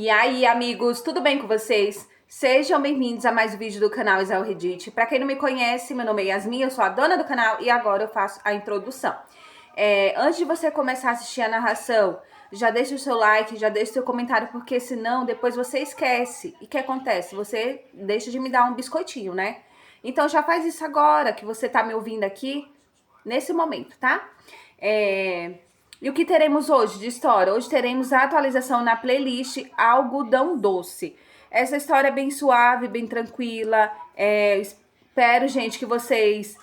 E aí, amigos, tudo bem com vocês? Sejam bem-vindos a mais um vídeo do canal Isel Reddit. Para quem não me conhece, meu nome é Yasmin, eu sou a dona do canal e agora eu faço a introdução. Antes de você começar a assistir a narração, já deixa o seu like, já deixa o seu comentário, porque senão depois você esquece. E o que acontece? Você deixa de me dar um biscoitinho, né? Então já faz isso agora que você tá me ouvindo aqui, nesse momento, tá? E o que teremos hoje de história? Hoje teremos a atualização na playlist Algodão Doce. Essa história é bem suave, bem tranquila. Espero, gente, que vocês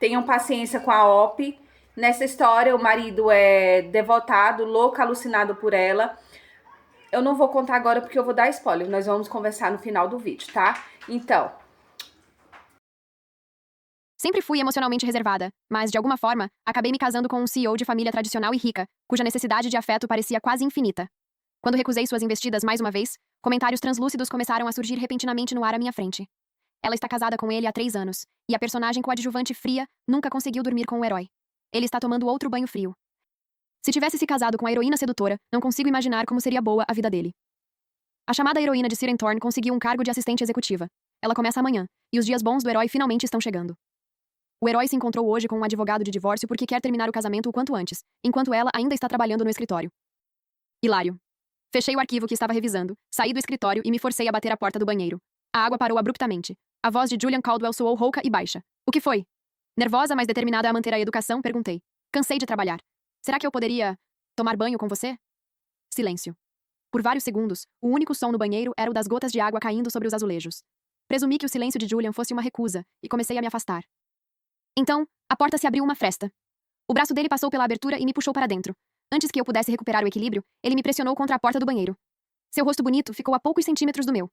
tenham paciência com a OP. Nessa história, o marido é devotado, louco, alucinado por ela. Eu não vou contar agora porque eu vou dar spoiler. Nós vamos conversar no final do vídeo, tá? Então... Sempre fui emocionalmente reservada, mas, de alguma forma, acabei me casando com um CEO de família tradicional e rica, cuja necessidade de afeto parecia quase infinita. Quando recusei suas investidas mais uma vez, comentários translúcidos começaram a surgir repentinamente no ar à minha frente. Ela está casada com ele há 3 anos, e a personagem coadjuvante fria nunca conseguiu dormir com o herói. Ele está tomando outro banho frio. Se tivesse se casado com a heroína sedutora, não consigo imaginar como seria boa a vida dele. A chamada heroína de Siren Thorn conseguiu um cargo de assistente executiva. Ela começa amanhã, e os dias bons do herói finalmente estão chegando. O herói se encontrou hoje com um advogado de divórcio porque quer terminar o casamento o quanto antes, enquanto ela ainda está trabalhando no escritório. Hilário. Fechei o arquivo que estava revisando, saí do escritório e me forcei a bater a porta do banheiro. A água parou abruptamente. A voz de Julian Caldwell soou rouca e baixa. O que foi? Nervosa, mas determinada a manter a educação, perguntei. Cansei de trabalhar. Será que eu poderia tomar banho com você? Silêncio. Por vários segundos, o único som no banheiro era o das gotas de água caindo sobre os azulejos. Presumi que o silêncio de Julian fosse uma recusa, e comecei a me afastar. Então, a porta se abriu uma fresta. O braço dele passou pela abertura e me puxou para dentro. Antes que eu pudesse recuperar o equilíbrio, ele me pressionou contra a porta do banheiro. Seu rosto bonito ficou a poucos centímetros do meu.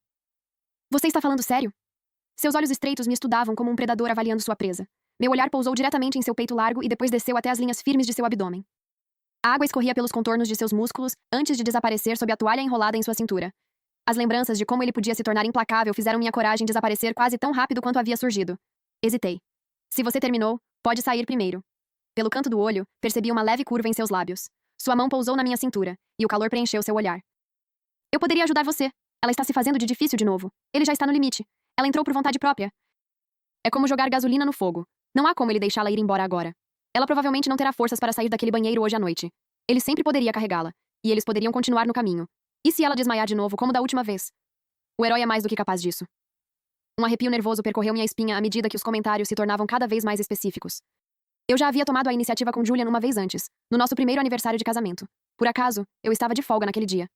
Você está falando sério? Seus olhos estreitos me estudavam como um predador avaliando sua presa. Meu olhar pousou diretamente em seu peito largo e depois desceu até as linhas firmes de seu abdômen. A água escorria pelos contornos de seus músculos antes de desaparecer sob a toalha enrolada em sua cintura. As lembranças de como ele podia se tornar implacável fizeram minha coragem desaparecer quase tão rápido quanto havia surgido. Hesitei. Se você terminou, pode sair primeiro. Pelo canto do olho, percebi uma leve curva em seus lábios. Sua mão pousou na minha cintura, e o calor preencheu seu olhar. Eu poderia ajudar você. Ela está se fazendo de difícil de novo. Ele já está no limite. Ela entrou por vontade própria. É como jogar gasolina no fogo. Não há como ele deixá-la ir embora agora. Ela provavelmente não terá forças para sair daquele banheiro hoje à noite. Ele sempre poderia carregá-la, e eles poderiam continuar no caminho. E se ela desmaiar de novo, como da última vez? O herói é mais do que capaz disso. Um arrepio nervoso percorreu minha espinha à medida que os comentários se tornavam cada vez mais específicos. Eu já havia tomado a iniciativa com Julian uma vez antes, no nosso primeiro aniversário de casamento. Por acaso, eu estava de folga naquele dia.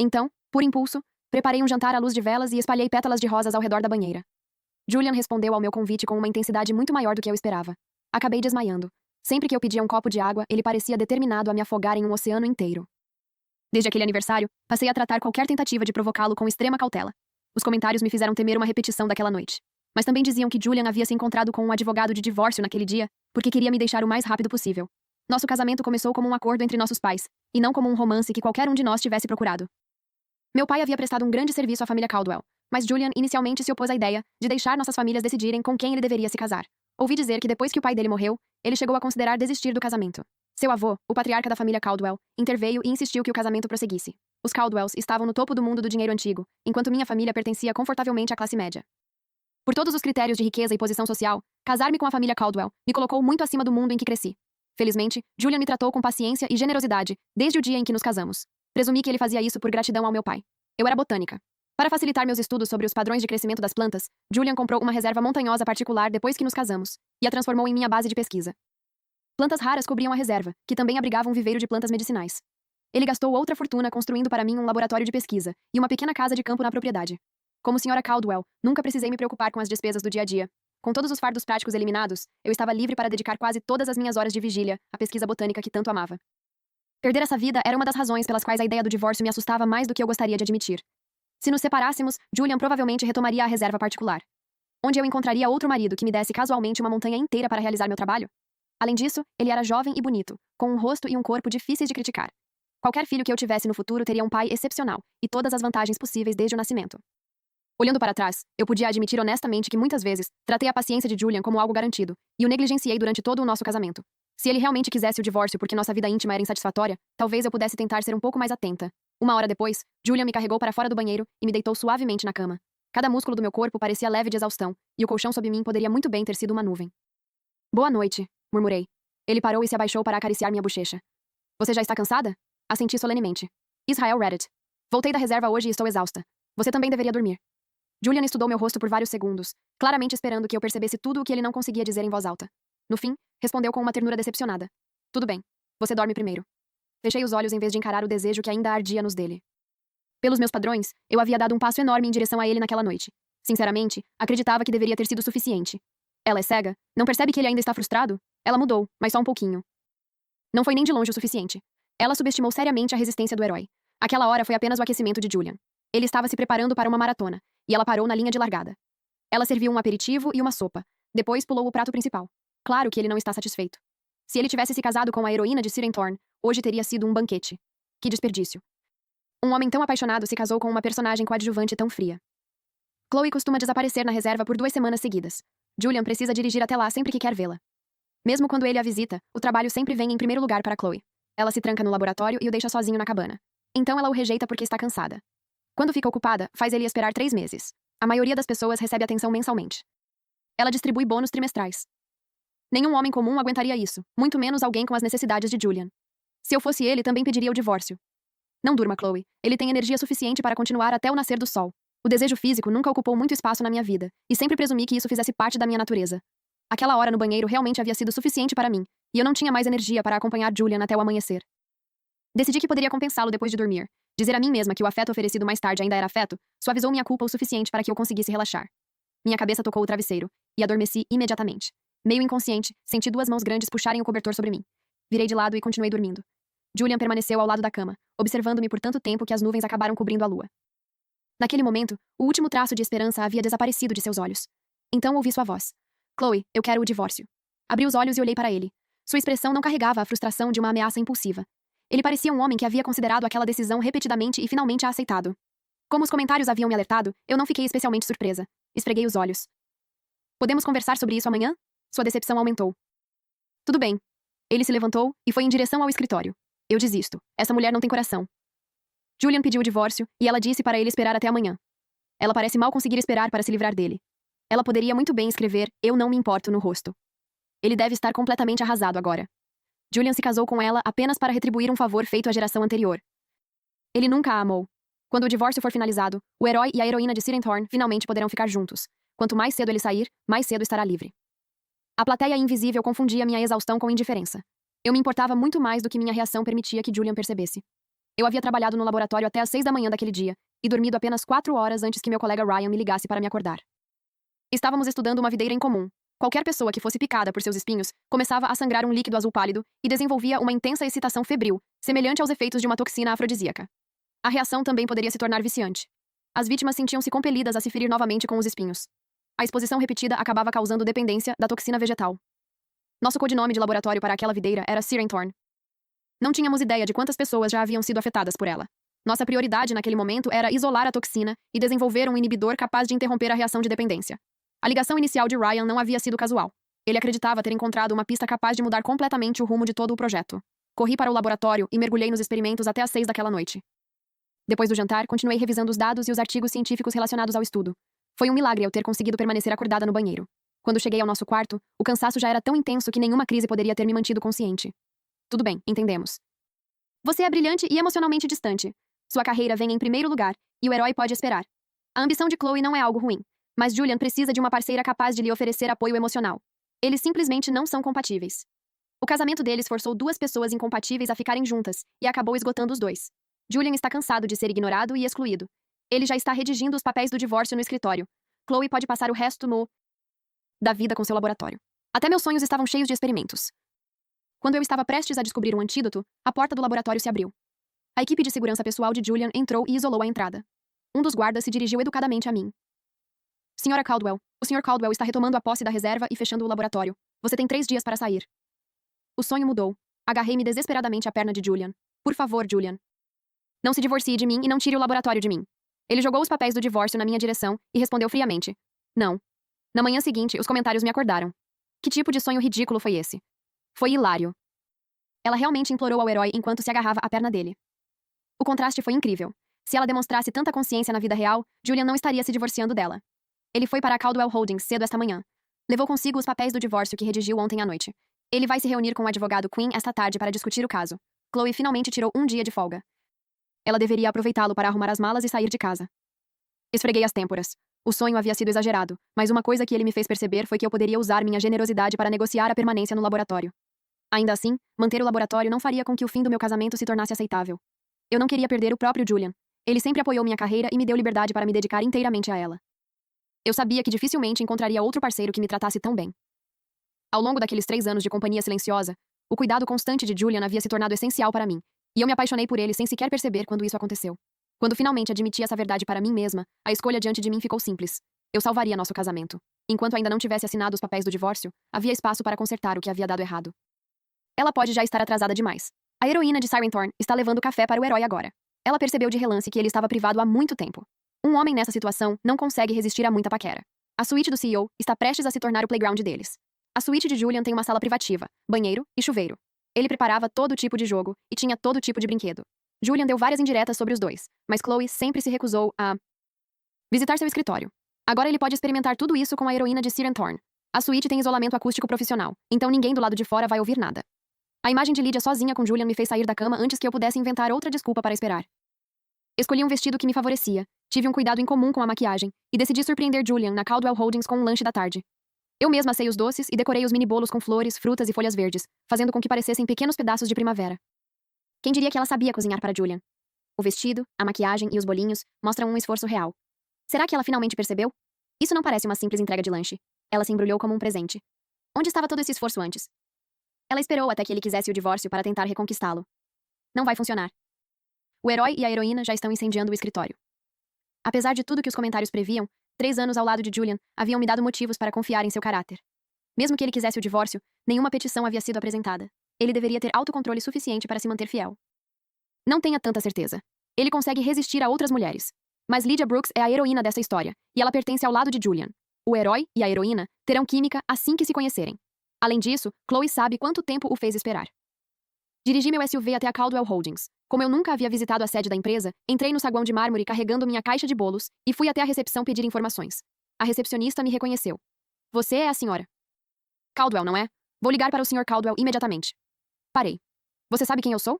Então, por impulso, preparei um jantar à luz de velas e espalhei pétalas de rosas ao redor da banheira. Julian respondeu ao meu convite com uma intensidade muito maior do que eu esperava. Acabei desmaiando. Sempre que eu pedia um copo de água, ele parecia determinado a me afogar em um oceano inteiro. Desde aquele aniversário, passei a tratar qualquer tentativa de provocá-lo com extrema cautela. Os comentários me fizeram temer uma repetição daquela noite. Mas também diziam que Julian havia se encontrado com um advogado de divórcio naquele dia, porque queria me deixar o mais rápido possível. Nosso casamento começou como um acordo entre nossos pais, e não como um romance que qualquer um de nós tivesse procurado. Meu pai havia prestado um grande serviço à família Caldwell, mas Julian inicialmente se opôs à ideia de deixar nossas famílias decidirem com quem ele deveria se casar. Ouvi dizer que depois que o pai dele morreu, ele chegou a considerar desistir do casamento. Seu avô, o patriarca da família Caldwell, interveio e insistiu que o casamento prosseguisse. Os Caldwells estavam no topo do mundo do dinheiro antigo, enquanto minha família pertencia confortavelmente à classe média. Por todos os critérios de riqueza e posição social, casar-me com a família Caldwell me colocou muito acima do mundo em que cresci. Felizmente, Julian me tratou com paciência e generosidade, desde o dia em que nos casamos. Presumi que ele fazia isso por gratidão ao meu pai. Eu era botânica. Para facilitar meus estudos sobre os padrões de crescimento das plantas, Julian comprou uma reserva montanhosa particular depois que nos casamos, e a transformou em minha base de pesquisa. Plantas raras cobriam a reserva, que também abrigava um viveiro de plantas medicinais. Ele gastou outra fortuna construindo para mim um laboratório de pesquisa e uma pequena casa de campo na propriedade. Como senhora Caldwell, nunca precisei me preocupar com as despesas do dia a dia. Com todos os fardos práticos eliminados, eu estava livre para dedicar quase todas as minhas horas de vigília à pesquisa botânica que tanto amava. Perder essa vida era uma das razões pelas quais a ideia do divórcio me assustava mais do que eu gostaria de admitir. Se nos separássemos, Julian provavelmente retomaria a reserva particular. Onde eu encontraria outro marido que me desse casualmente uma montanha inteira para realizar meu trabalho? Além disso, ele era jovem e bonito, com um rosto e um corpo difíceis de criticar. Qualquer filho que eu tivesse no futuro teria um pai excepcional, e todas as vantagens possíveis desde o nascimento. Olhando para trás, eu podia admitir honestamente que muitas vezes tratei a paciência de Julian como algo garantido, e o negligenciei durante todo o nosso casamento. Se ele realmente quisesse o divórcio porque nossa vida íntima era insatisfatória, talvez eu pudesse tentar ser um pouco mais atenta. Uma hora depois, Julian me carregou para fora do banheiro e me deitou suavemente na cama. Cada músculo do meu corpo parecia leve de exaustão, e o colchão sob mim poderia muito bem ter sido uma nuvem. Boa noite, murmurei. Ele parou e se abaixou para acariciar minha bochecha. Você já está cansada? Assenti solenemente. Israel Reddit. Voltei da reserva hoje e estou exausta. Você também deveria dormir. Julian estudou meu rosto por vários segundos, claramente esperando que eu percebesse tudo o que ele não conseguia dizer em voz alta. No fim, respondeu com uma ternura decepcionada. Tudo bem. Você dorme primeiro. Fechei os olhos em vez de encarar o desejo que ainda ardia nos dele. Pelos meus padrões, eu havia dado um passo enorme em direção a ele naquela noite. Sinceramente, acreditava que deveria ter sido suficiente. Ela é cega? Não percebe que ele ainda está frustrado? Ela mudou, mas só um pouquinho. Não foi nem de longe o suficiente. Ela subestimou seriamente a resistência do herói. Aquela hora foi apenas o aquecimento de Julian. Ele estava se preparando para uma maratona, e ela parou na linha de largada. Ela serviu um aperitivo e uma sopa. Depois pulou o prato principal. Claro que ele não está satisfeito. Se ele tivesse se casado com a heroína de Siren Thorn, hoje teria sido um banquete. Que desperdício. Um homem tão apaixonado se casou com uma personagem coadjuvante tão fria. Chloe costuma desaparecer na reserva por 2 semanas seguidas. Julian precisa dirigir até lá sempre que quer vê-la. Mesmo quando ele a visita, o trabalho sempre vem em primeiro lugar para Chloe. Ela se tranca no laboratório e o deixa sozinho na cabana. Então ela o rejeita porque está cansada. Quando fica ocupada, faz ele esperar 3 meses. A maioria das pessoas recebe atenção mensalmente. Ela distribui bônus trimestrais. Nenhum homem comum aguentaria isso, muito menos alguém com as necessidades de Julian. Se eu fosse ele, também pediria o divórcio. Não durma, Chloe. Ele tem energia suficiente para continuar até o nascer do sol. O desejo físico nunca ocupou muito espaço na minha vida, e sempre presumi que isso fizesse parte da minha natureza. Aquela hora no banheiro realmente havia sido suficiente para mim, e eu não tinha mais energia para acompanhar Julian até o amanhecer. Decidi que poderia compensá-lo depois de dormir. Dizer a mim mesma que o afeto oferecido mais tarde ainda era afeto, suavizou minha culpa o suficiente para que eu conseguisse relaxar. Minha cabeça tocou o travesseiro, e adormeci imediatamente. Meio inconsciente, senti 2 mãos grandes puxarem o cobertor sobre mim. Virei de lado e continuei dormindo. Julian permaneceu ao lado da cama, observando-me por tanto tempo que as nuvens acabaram cobrindo a lua. Naquele momento, o último traço de esperança havia desaparecido de seus olhos. Então ouvi sua voz. Chloe, eu quero o divórcio. Abri os olhos e olhei para ele. Sua expressão não carregava a frustração de uma ameaça impulsiva. Ele parecia um homem que havia considerado aquela decisão repetidamente e finalmente a aceitado. Como os comentários haviam me alertado, eu não fiquei especialmente surpresa. Esfreguei os olhos. Podemos conversar sobre isso amanhã? Sua decepção aumentou. Tudo bem. Ele se levantou e foi em direção ao escritório. Eu desisto. Essa mulher não tem coração. Julian pediu o divórcio e ela disse para ele esperar até amanhã. Ela parece mal conseguir esperar para se livrar dele. Ela poderia muito bem escrever "Eu não me importo" no rosto. Ele deve estar completamente arrasado agora. Julian se casou com ela apenas para retribuir um favor feito à geração anterior. Ele nunca a amou. Quando o divórcio for finalizado, o herói e a heroína de Siren Thorn finalmente poderão ficar juntos. Quanto mais cedo ele sair, mais cedo estará livre. A plateia invisível confundia minha exaustão com indiferença. Eu me importava muito mais do que minha reação permitia que Julian percebesse. Eu havia trabalhado no laboratório até às 6 da manhã daquele dia, e dormido apenas 4 horas antes que meu colega Ryan me ligasse para me acordar. Estávamos estudando uma videira em comum. Qualquer pessoa que fosse picada por seus espinhos começava a sangrar um líquido azul pálido e desenvolvia uma intensa excitação febril, semelhante aos efeitos de uma toxina afrodisíaca. A reação também poderia se tornar viciante. As vítimas sentiam-se compelidas a se ferir novamente com os espinhos. A exposição repetida acabava causando dependência da toxina vegetal. Nosso codinome de laboratório para aquela videira era Siren Thorn. Não tínhamos ideia de quantas pessoas já haviam sido afetadas por ela. Nossa prioridade naquele momento era isolar a toxina e desenvolver um inibidor capaz de interromper a reação de dependência. A ligação inicial de Ryan não havia sido casual. Ele acreditava ter encontrado uma pista capaz de mudar completamente o rumo de todo o projeto. Corri para o laboratório e mergulhei nos experimentos até às 6 daquela noite. Depois do jantar, continuei revisando os dados e os artigos científicos relacionados ao estudo. Foi um milagre eu ter conseguido permanecer acordada no banheiro. Quando cheguei ao nosso quarto, o cansaço já era tão intenso que nenhuma crise poderia ter me mantido consciente. Tudo bem, entendemos. Você é brilhante e emocionalmente distante. Sua carreira vem em primeiro lugar, e o herói pode esperar. A ambição de Chloe não é algo ruim, mas Julian precisa de uma parceira capaz de lhe oferecer apoio emocional. Eles simplesmente não são compatíveis. O casamento deles forçou 2 pessoas incompatíveis a ficarem juntas, e acabou esgotando os 2. Julian está cansado de ser ignorado e excluído. Ele já está redigindo os papéis do divórcio no escritório. Chloe pode passar o resto da vida com seu laboratório. Até meus sonhos estavam cheios de experimentos. Quando eu estava prestes a descobrir um antídoto, a porta do laboratório se abriu. A equipe de segurança pessoal de Julian entrou e isolou a entrada. Um dos guardas se dirigiu educadamente a mim. Senhora Caldwell, o Sr. Caldwell está retomando a posse da reserva e fechando o laboratório. Você tem 3 dias para sair. O sonho mudou. Agarrei-me desesperadamente à perna de Julian. Por favor, Julian. Não se divorcie de mim e não tire o laboratório de mim. Ele jogou os papéis do divórcio na minha direção e respondeu friamente. Não. Na manhã seguinte, os comentários me acordaram. Que tipo de sonho ridículo foi esse? Foi hilário. Ela realmente implorou ao herói enquanto se agarrava à perna dele. O contraste foi incrível. Se ela demonstrasse tanta consciência na vida real, Julian não estaria se divorciando dela. Ele foi para a Caldwell Holdings cedo esta manhã. Levou consigo os papéis do divórcio que redigiu ontem à noite. Ele vai se reunir com o advogado Quinn esta tarde para discutir o caso. Chloe finalmente tirou um dia de folga. Ela deveria aproveitá-lo para arrumar as malas e sair de casa. Esfreguei as têmporas. O sonho havia sido exagerado, mas uma coisa que ele me fez perceber foi que eu poderia usar minha generosidade para negociar a permanência no laboratório. Ainda assim, manter o laboratório não faria com que o fim do meu casamento se tornasse aceitável. Eu não queria perder o próprio Julian. Ele sempre apoiou minha carreira e me deu liberdade para me dedicar inteiramente a ela. Eu sabia que dificilmente encontraria outro parceiro que me tratasse tão bem. Ao longo daqueles 3 anos de companhia silenciosa, o cuidado constante de Julian havia se tornado essencial para mim, e eu me apaixonei por ele sem sequer perceber quando isso aconteceu. Quando finalmente admiti essa verdade para mim mesma, a escolha diante de mim ficou simples. Eu salvaria nosso casamento. Enquanto ainda não tivesse assinado os papéis do divórcio, havia espaço para consertar o que havia dado errado. Ela pode já estar atrasada demais. A heroína de Siren Thorn está levando café para o herói agora. Ela percebeu de relance que ele estava privado há muito tempo. Um homem nessa situação não consegue resistir a muita paquera. A suíte do CEO está prestes a se tornar o playground deles. A suíte de Julian tem uma sala privativa, banheiro e chuveiro. Ele preparava todo tipo de jogo e tinha todo tipo de brinquedo. Julian deu várias indiretas sobre os dois, mas Chloe sempre se recusou a visitar seu escritório. Agora ele pode experimentar tudo isso com a heroína de Siren Thorn. A suíte tem isolamento acústico profissional, então ninguém do lado de fora vai ouvir nada. A imagem de Lydia sozinha com Julian me fez sair da cama antes que eu pudesse inventar outra desculpa para esperar. Escolhi um vestido que me favorecia, tive um cuidado incomum com a maquiagem e decidi surpreender Julian na Caldwell Holdings com um lanche da tarde. Eu mesma assei os doces e decorei os mini bolos com flores, frutas e folhas verdes, fazendo com que parecessem pequenos pedaços de primavera. Quem diria que ela sabia cozinhar para Julian? O vestido, a maquiagem e os bolinhos mostram um esforço real. Será que ela finalmente percebeu? Isso não parece uma simples entrega de lanche. Ela se embrulhou como um presente. Onde estava todo esse esforço antes? Ela esperou até que ele quisesse o divórcio para tentar reconquistá-lo. Não vai funcionar. O herói e a heroína já estão incendiando o escritório. Apesar de tudo que os comentários previam, 3 anos ao lado de Julian haviam me dado motivos para confiar em seu caráter. Mesmo que ele quisesse o divórcio, nenhuma petição havia sido apresentada. Ele deveria ter autocontrole suficiente para se manter fiel. Não tenha tanta certeza. Ele consegue resistir a outras mulheres. Mas Lydia Brooks é a heroína dessa história, e ela pertence ao lado de Julian. O herói e a heroína terão química assim que se conhecerem. Além disso, Chloe sabe quanto tempo o fez esperar. Dirigi meu SUV até a Caldwell Holdings. Como eu nunca havia visitado a sede da empresa, entrei no saguão de mármore carregando minha caixa de bolos e fui até a recepção pedir informações. A recepcionista me reconheceu. Você é a senhora Caldwell, não é? Vou ligar para o Sr. Caldwell imediatamente. Parei. Você sabe quem eu sou?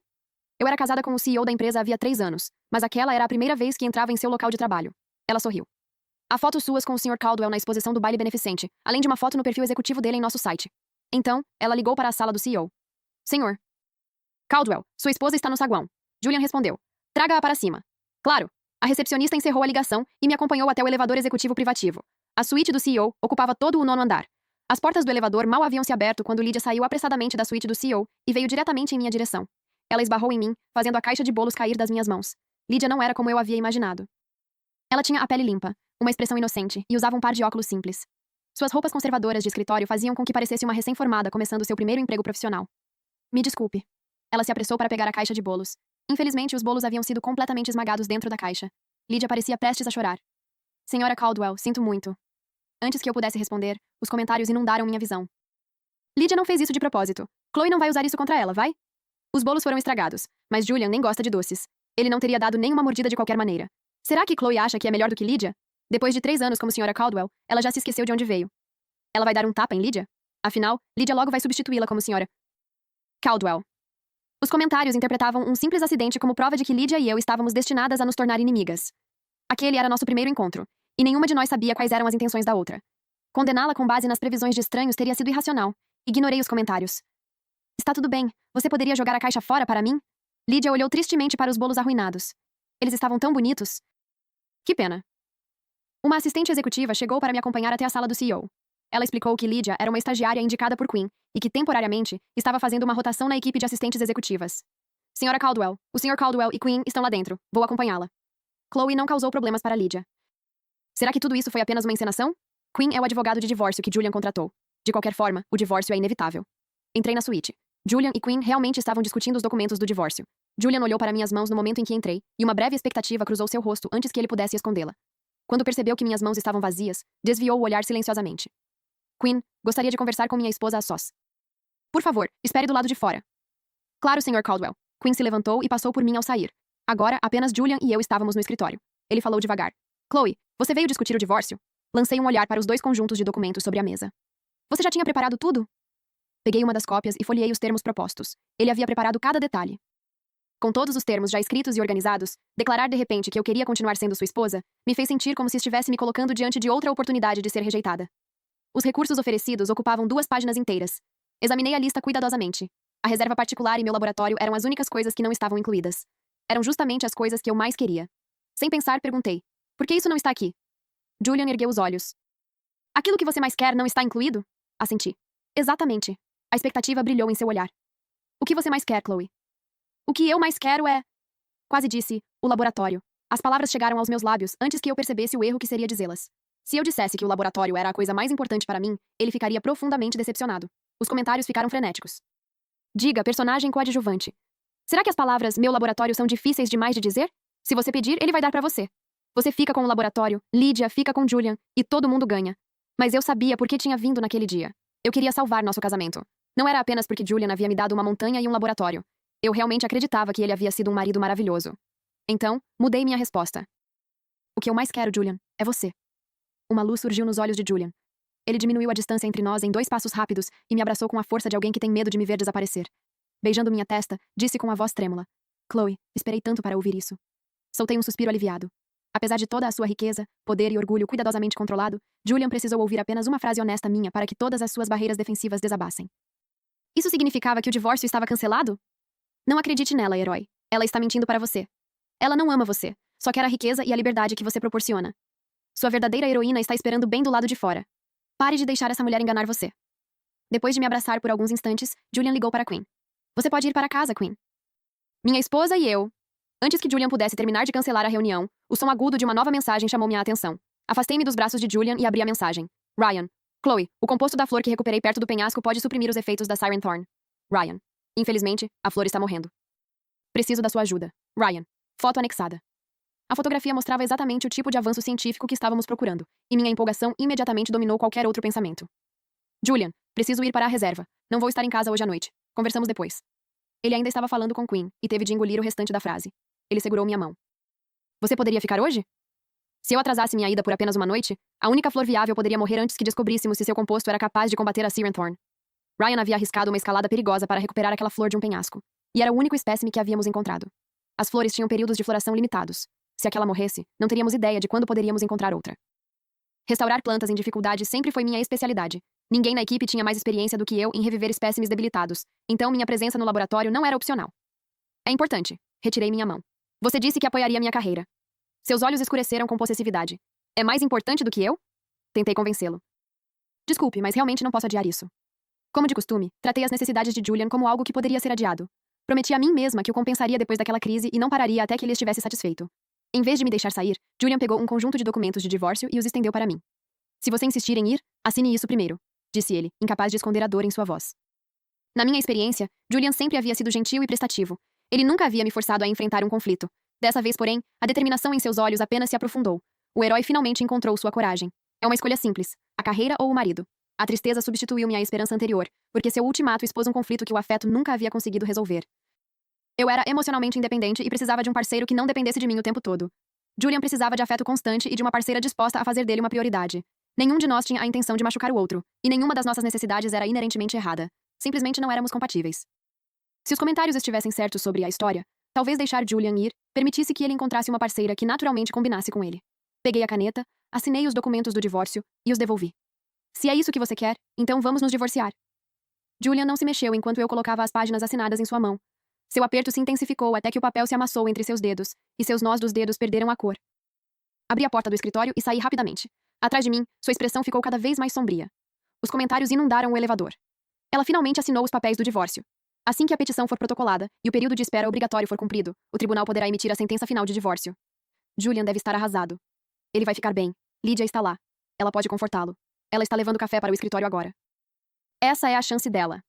Eu era casada com o CEO da empresa havia 3 anos, mas aquela era a primeira vez que entrava em seu local de trabalho. Ela sorriu. Há fotos suas com o Sr. Caldwell na exposição do baile beneficente, além de uma foto no perfil executivo dele em nosso site. Então, ela ligou para a sala do CEO. Senhor Caldwell, sua esposa está no saguão. Julian respondeu. Traga-a para cima. Claro. A recepcionista encerrou a ligação e me acompanhou até o elevador executivo privativo. A suíte do CEO ocupava todo o 9º andar. As portas do elevador mal haviam se aberto quando Lydia saiu apressadamente da suíte do CEO e veio diretamente em minha direção. Ela esbarrou em mim, fazendo a caixa de bolos cair das minhas mãos. Lydia não era como eu havia imaginado. Ela tinha a pele limpa, uma expressão inocente e usava um par de óculos simples. Suas roupas conservadoras de escritório faziam com que parecesse uma recém-formada começando seu primeiro emprego profissional. Me desculpe. Ela se apressou para pegar a caixa de bolos. Infelizmente, os bolos haviam sido completamente esmagados dentro da caixa. Lydia parecia prestes a chorar. Senhora Caldwell, sinto muito. Antes que eu pudesse responder, os comentários inundaram minha visão. Lydia não fez isso de propósito. Chloe não vai usar isso contra ela, vai? Os bolos foram estragados, mas Julian nem gosta de doces. Ele não teria dado nenhuma mordida de qualquer maneira. Será que Chloe acha que é melhor do que Lydia? Depois de 3 anos como Sra. Caldwell, ela já se esqueceu de onde veio. Ela vai dar um tapa em Lydia? Afinal, Lydia logo vai substituí-la como Sra. Caldwell. Os comentários interpretavam um simples acidente como prova de que Lydia e eu estávamos destinadas a nos tornar inimigas. Aquele era nosso primeiro encontro, e nenhuma de nós sabia quais eram as intenções da outra. Condená-la com base nas previsões de estranhos teria sido irracional. Ignorei os comentários. Está tudo bem. Você poderia jogar a caixa fora para mim? Lydia olhou tristemente para os bolos arruinados. Eles estavam tão bonitos. Que pena. Uma assistente executiva chegou para me acompanhar até a sala do CEO. Ela explicou que Lydia era uma estagiária indicada por Quinn e que, temporariamente, estava fazendo uma rotação na equipe de assistentes executivas. Senhora Caldwell, o Sr. Caldwell e Quinn estão lá dentro. Vou acompanhá-la. Chloe não causou problemas para Lydia. Será que tudo isso foi apenas uma encenação? Quinn é o advogado de divórcio que Julian contratou. De qualquer forma, o divórcio é inevitável. Entrei na suíte. Julian e Quinn realmente estavam discutindo os documentos do divórcio. Julian olhou para minhas mãos no momento em que entrei, e uma breve expectativa cruzou seu rosto antes que ele pudesse escondê-la. Quando percebeu que minhas mãos estavam vazias, desviou o olhar silenciosamente. Quinn, gostaria de conversar com minha esposa a sós. Por favor, espere do lado de fora. Claro, Sr. Caldwell. Quinn se levantou e passou por mim ao sair. Agora, apenas Julian e eu estávamos no escritório. Ele falou devagar. Chloe, você veio discutir o divórcio? Lancei um olhar para os 2 conjuntos de documentos sobre a mesa. Você já tinha preparado tudo? Peguei uma das cópias e folheei os termos propostos. Ele havia preparado cada detalhe. Com todos os termos já escritos e organizados, declarar de repente que eu queria continuar sendo sua esposa me fez sentir como se estivesse me colocando diante de outra oportunidade de ser rejeitada. Os recursos oferecidos ocupavam 2 páginas inteiras. Examinei a lista cuidadosamente. A reserva particular e meu laboratório eram as únicas coisas que não estavam incluídas. Eram justamente as coisas que eu mais queria. Sem pensar, perguntei. Por que isso não está aqui? Julian ergueu os olhos. Aquilo que você mais quer não está incluído? Assenti. Exatamente. A expectativa brilhou em seu olhar. O que você mais quer, Chloe? O que eu mais quero é... Quase disse, o laboratório. As palavras chegaram aos meus lábios antes que eu percebesse o erro que seria dizê-las. Se eu dissesse que o laboratório era a coisa mais importante para mim, ele ficaria profundamente decepcionado. Os comentários ficaram frenéticos. Diga, personagem coadjuvante. Será que as palavras meu laboratório são difíceis demais de dizer? Se você pedir, ele vai dar para você. Você fica com o laboratório, Lydia fica com Julian, e todo mundo ganha. Mas eu sabia por que tinha vindo naquele dia. Eu queria salvar nosso casamento. Não era apenas porque Julian havia me dado uma montanha e um laboratório. Eu realmente acreditava que ele havia sido um marido maravilhoso. Então, mudei minha resposta. O que eu mais quero, Julian, é você. Uma luz surgiu nos olhos de Julian. Ele diminuiu a distância entre nós em 2 passos rápidos e me abraçou com a força de alguém que tem medo de me ver desaparecer. Beijando minha testa, disse com a voz trêmula. Chloe, esperei tanto para ouvir isso. Soltei um suspiro aliviado. Apesar de toda a sua riqueza, poder e orgulho cuidadosamente controlado, Julian precisou ouvir apenas uma frase honesta minha para que todas as suas barreiras defensivas desabassem. Isso significava que o divórcio estava cancelado? Não acredite nela, herói. Ela está mentindo para você. Ela não ama você, só quer a riqueza e a liberdade que você proporciona. Sua verdadeira heroína está esperando bem do lado de fora. Pare de deixar essa mulher enganar você. Depois de me abraçar por alguns instantes, Julian ligou para Quinn. Você pode ir para casa, Quinn. Minha esposa e eu. Antes que Julian pudesse terminar de cancelar a reunião, o som agudo de uma nova mensagem chamou minha atenção. Afastei-me dos braços de Julian e abri a mensagem. Ryan. Chloe, o composto da flor que recuperei perto do penhasco pode suprimir os efeitos da Siren Thorn. Ryan. Infelizmente, a flor está morrendo. Preciso da sua ajuda. Ryan. Foto anexada. A fotografia mostrava exatamente o tipo de avanço científico que estávamos procurando, e minha empolgação imediatamente dominou qualquer outro pensamento. Julian, preciso ir para a reserva. Não vou estar em casa hoje à noite. Conversamos depois. Ele ainda estava falando com Quinn, e teve de engolir o restante da frase. Ele segurou minha mão. Você poderia ficar hoje? Se eu atrasasse minha ida por apenas uma noite, a única flor viável poderia morrer antes que descobríssemos se seu composto era capaz de combater a Siren Thorn. Ryan havia arriscado uma escalada perigosa para recuperar aquela flor de um penhasco, e era o único espécime que havíamos encontrado. As flores tinham períodos de floração limitados. Se aquela morresse, não teríamos ideia de quando poderíamos encontrar outra. Restaurar plantas em dificuldade sempre foi minha especialidade. Ninguém na equipe tinha mais experiência do que eu em reviver espécimes debilitados, então minha presença no laboratório não era opcional. É importante. Retirei minha mão. Você disse que apoiaria minha carreira. Seus olhos escureceram com possessividade. É mais importante do que eu? Tentei convencê-lo. Desculpe, mas realmente não posso adiar isso. Como de costume, tratei as necessidades de Julian como algo que poderia ser adiado. Prometi a mim mesma que o compensaria depois daquela crise e não pararia até que ele estivesse satisfeito. Em vez de me deixar sair, Julian pegou um conjunto de documentos de divórcio e os estendeu para mim. Se você insistir em ir, assine isso primeiro, disse ele, incapaz de esconder a dor em sua voz. Na minha experiência, Julian sempre havia sido gentil e prestativo. Ele nunca havia me forçado a enfrentar um conflito. Dessa vez, porém, a determinação em seus olhos apenas se aprofundou. O herói finalmente encontrou sua coragem. É uma escolha simples: a carreira ou o marido. A tristeza substituiu minha esperança anterior, porque seu ultimato expôs um conflito que o afeto nunca havia conseguido resolver. Eu era emocionalmente independente e precisava de um parceiro que não dependesse de mim o tempo todo. Julian precisava de afeto constante e de uma parceira disposta a fazer dele uma prioridade. Nenhum de nós tinha a intenção de machucar o outro, e nenhuma das nossas necessidades era inerentemente errada. Simplesmente não éramos compatíveis. Se os comentários estivessem certos sobre a história, talvez deixar Julian ir permitisse que ele encontrasse uma parceira que naturalmente combinasse com ele. Peguei a caneta, assinei os documentos do divórcio e os devolvi. Se é isso que você quer, então vamos nos divorciar. Julian não se mexeu enquanto eu colocava as páginas assinadas em sua mão. Seu aperto se intensificou até que o papel se amassou entre seus dedos, e seus nós dos dedos perderam a cor. Abri a porta do escritório e saí rapidamente. Atrás de mim, sua expressão ficou cada vez mais sombria. Os comentários inundaram o elevador. Ela finalmente assinou os papéis do divórcio. Assim que a petição for protocolada e o período de espera obrigatório for cumprido, o tribunal poderá emitir a sentença final de divórcio. Julian deve estar arrasado. Ele vai ficar bem. Lydia está lá. Ela pode confortá-lo. Ela está levando café para o escritório agora. Essa é a chance dela.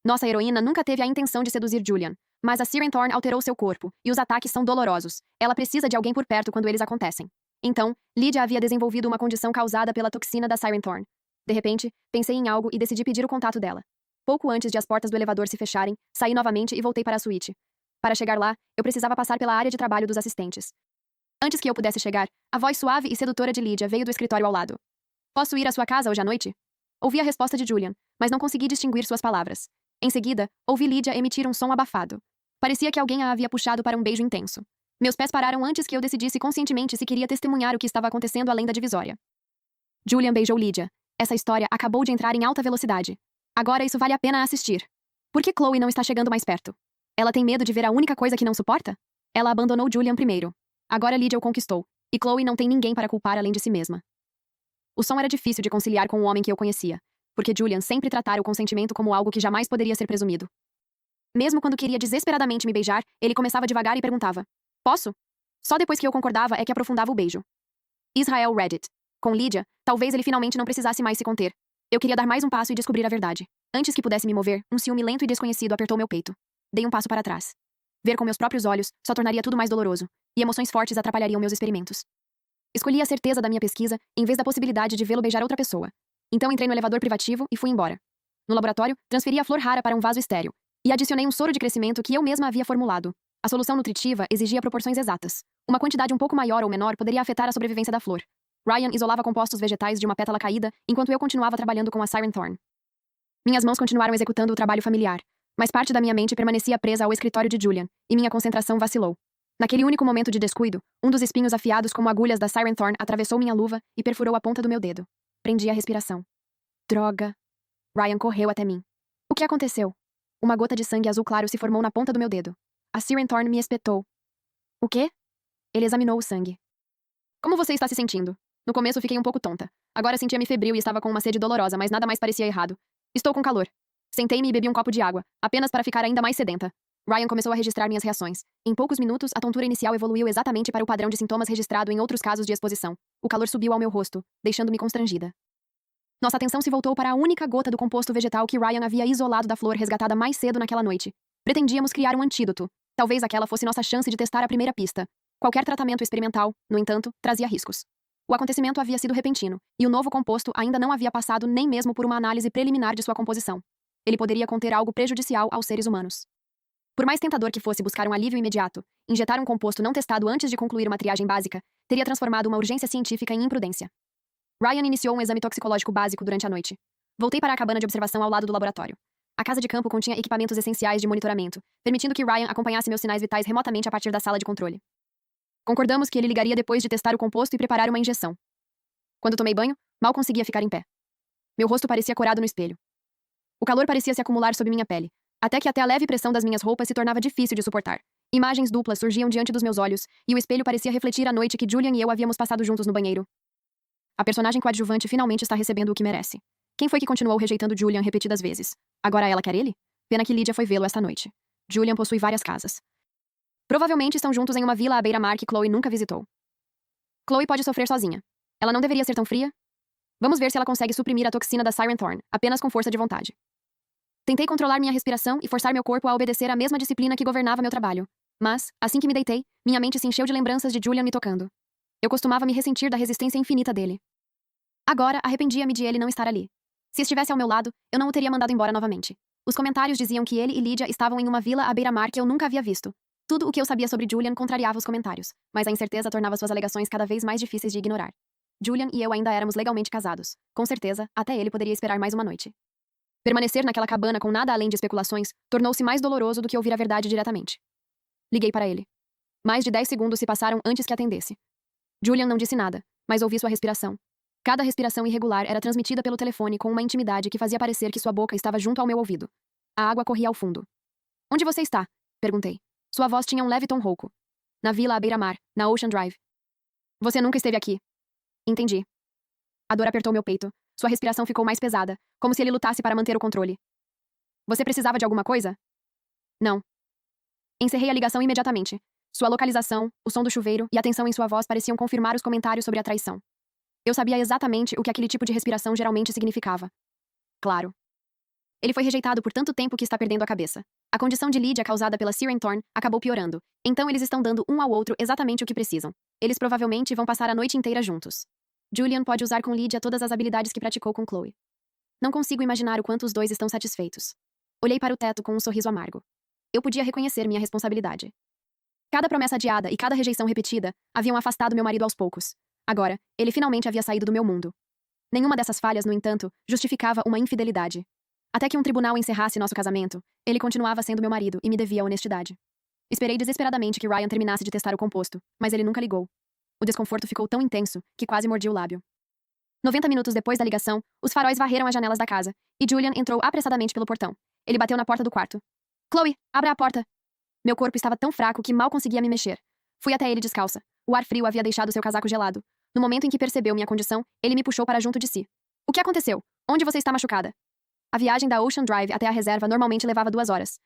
Nossa heroína nunca teve a intenção de seduzir Julian, mas a Siren Thorn alterou seu corpo, e os ataques são dolorosos. Ela precisa de alguém por perto quando eles acontecem. Então, Lydia havia desenvolvido uma condição causada pela toxina da Siren Thorn. De repente, pensei em algo e decidi pedir o contato dela. Pouco antes de as portas do elevador se fecharem, saí novamente e voltei para a suíte. Para chegar lá, eu precisava passar pela área de trabalho dos assistentes. Antes que eu pudesse chegar, a voz suave e sedutora de Lydia veio do escritório ao lado. Posso ir à sua casa hoje à noite? Ouvi a resposta de Julian, mas não consegui distinguir suas palavras. Em seguida, ouvi Lydia emitir um som abafado. Parecia que alguém a havia puxado para um beijo intenso. Meus pés pararam antes que eu decidisse conscientemente se queria testemunhar o que estava acontecendo além da divisória. Julian beijou Lydia. Essa história acabou de entrar em alta velocidade. Agora isso vale a pena assistir. Por que Chloe não está chegando mais perto? Ela tem medo de ver a única coisa que não suporta? Ela abandonou Julian primeiro. Agora Lydia o conquistou. E Chloe não tem ninguém para culpar além de si mesma. O som era difícil de conciliar com o homem que eu conhecia, porque Julian sempre tratara o consentimento como algo que jamais poderia ser presumido. Mesmo quando queria desesperadamente me beijar, ele começava devagar e perguntava: posso? Só depois que eu concordava é que aprofundava o beijo. Israel Reddit. Com Lydia, talvez ele finalmente não precisasse mais se conter. Eu queria dar mais um passo e descobrir a verdade. Antes que pudesse me mover, um ciúme lento e desconhecido apertou meu peito. Dei um passo para trás. Ver com meus próprios olhos só tornaria tudo mais doloroso, e emoções fortes atrapalhariam meus experimentos. Escolhi a certeza da minha pesquisa em vez da possibilidade de vê-lo beijar outra pessoa. Então entrei no elevador privativo e fui embora. No laboratório, transferi a flor rara para um vaso estéril e adicionei um soro de crescimento que eu mesma havia formulado. A solução nutritiva exigia proporções exatas. Uma quantidade um pouco maior ou menor poderia afetar a sobrevivência da flor. Ryan isolava compostos vegetais de uma pétala caída enquanto eu continuava trabalhando com a Siren Thorn. Minhas mãos continuaram executando o trabalho familiar, mas parte da minha mente permanecia presa ao escritório de Julian, e minha concentração vacilou. Naquele único momento de descuido, um dos espinhos afiados como agulhas da Siren Thorn atravessou minha luva e perfurou a ponta do meu dedo. Prendi a respiração. Droga. Ryan correu até mim. O que aconteceu? Uma gota de sangue azul claro se formou na ponta do meu dedo. A Siren Thorn me espetou. O quê? Ele examinou o sangue. Como você está se sentindo? No começo fiquei um pouco tonta. Agora sentia-me febril e estava com uma sede dolorosa, mas nada mais parecia errado. Estou com calor. Sentei-me e bebi um copo de água, apenas para ficar ainda mais sedenta. Ryan começou a registrar minhas reações. Em poucos minutos, a tontura inicial evoluiu exatamente para o padrão de sintomas registrado em outros casos de exposição. O calor subiu ao meu rosto, deixando-me constrangida. Nossa atenção se voltou para a única gota do composto vegetal que Ryan havia isolado da flor resgatada mais cedo naquela noite. Pretendíamos criar um antídoto. Talvez aquela fosse nossa chance de testar a primeira pista. Qualquer tratamento experimental, no entanto, trazia riscos. O acontecimento havia sido repentino, e o novo composto ainda não havia passado nem mesmo por uma análise preliminar de sua composição. Ele poderia conter algo prejudicial aos seres humanos. Por mais tentador que fosse buscar um alívio imediato, injetar um composto não testado antes de concluir uma triagem básica teria transformado uma urgência científica em imprudência. Ryan iniciou um exame toxicológico básico durante a noite. Voltei para a cabana de observação ao lado do laboratório. A casa de campo continha equipamentos essenciais de monitoramento, permitindo que Ryan acompanhasse meus sinais vitais remotamente a partir da sala de controle. Concordamos que ele ligaria depois de testar o composto e preparar uma injeção. Quando tomei banho, mal conseguia ficar em pé. Meu rosto parecia corado no espelho. O calor parecia se acumular sob minha pele, até a leve pressão das minhas roupas se tornava difícil de suportar. Imagens duplas surgiam diante dos meus olhos, e o espelho parecia refletir a noite que Julian e eu havíamos passado juntos no banheiro. A personagem coadjuvante finalmente está recebendo o que merece. Quem foi que continuou rejeitando Julian repetidas vezes? Agora ela quer ele? Pena que Lydia foi vê-lo esta noite. Julian possui várias casas. Provavelmente estão juntos em uma vila à beira-mar que Chloe nunca visitou. Chloe pode sofrer sozinha. Ela não deveria ser tão fria? Vamos ver se ela consegue suprimir a toxina da Siren Thorn, apenas com força de vontade. Tentei controlar minha respiração e forçar meu corpo a obedecer à mesma disciplina que governava meu trabalho. Mas, assim que me deitei, minha mente se encheu de lembranças de Julian me tocando. Eu costumava me ressentir da resistência infinita dele. Agora, arrependia-me de ele não estar ali. Se estivesse ao meu lado, eu não o teria mandado embora novamente. Os comentários diziam que ele e Lydia estavam em uma vila à beira-mar que eu nunca havia visto. Tudo o que eu sabia sobre Julian contrariava os comentários, mas a incerteza tornava suas alegações cada vez mais difíceis de ignorar. Julian e eu ainda éramos legalmente casados. Com certeza, até ele poderia esperar mais uma noite. Permanecer naquela cabana com nada além de especulações tornou-se mais doloroso do que ouvir a verdade diretamente. Liguei para ele. Mais de 10 segundos se passaram antes que atendesse. Julian não disse nada, mas ouvi sua respiração. Cada respiração irregular era transmitida pelo telefone com uma intimidade que fazia parecer que sua boca estava junto ao meu ouvido. A água corria ao fundo. Onde você está? Perguntei. Sua voz tinha um leve tom rouco. Na vila à beira-mar, na Ocean Drive. Você nunca esteve aqui. Entendi. A dor apertou meu peito. Sua respiração ficou mais pesada, como se ele lutasse para manter o controle. Você precisava de alguma coisa? Não. Encerrei a ligação imediatamente. Sua localização, o som do chuveiro e a tensão em sua voz pareciam confirmar os comentários sobre a traição. Eu sabia exatamente o que aquele tipo de respiração geralmente significava. Claro. Ele foi rejeitado por tanto tempo que está perdendo a cabeça. A condição de Lydia causada pela Siren Thorn acabou piorando. Então eles estão dando um ao outro exatamente o que precisam. Eles provavelmente vão passar a noite inteira juntos. Julian pode usar com Lydia todas as habilidades que praticou com Chloe. Não consigo imaginar o quanto os dois estão satisfeitos. Olhei para o teto com um sorriso amargo. Eu podia reconhecer minha responsabilidade. Cada promessa adiada e cada rejeição repetida haviam afastado meu marido aos poucos. Agora, ele finalmente havia saído do meu mundo. Nenhuma dessas falhas, no entanto, justificava uma infidelidade. Até que um tribunal encerrasse nosso casamento, ele continuava sendo meu marido e me devia honestidade. Esperei desesperadamente que Ryan terminasse de testar o composto, mas ele nunca ligou. O desconforto ficou tão intenso que quase mordi o lábio. 90 minutos depois da ligação, os faróis varreram as janelas da casa, e Julian entrou apressadamente pelo portão. Ele bateu na porta do quarto. Chloe, abra a porta! Meu corpo estava tão fraco que mal conseguia me mexer. Fui até ele descalça. O ar frio havia deixado seu casaco gelado. No momento em que percebeu minha condição, ele me puxou para junto de si. O que aconteceu? Onde você está machucada? A viagem da Ocean Drive até a reserva normalmente levava 2 horas.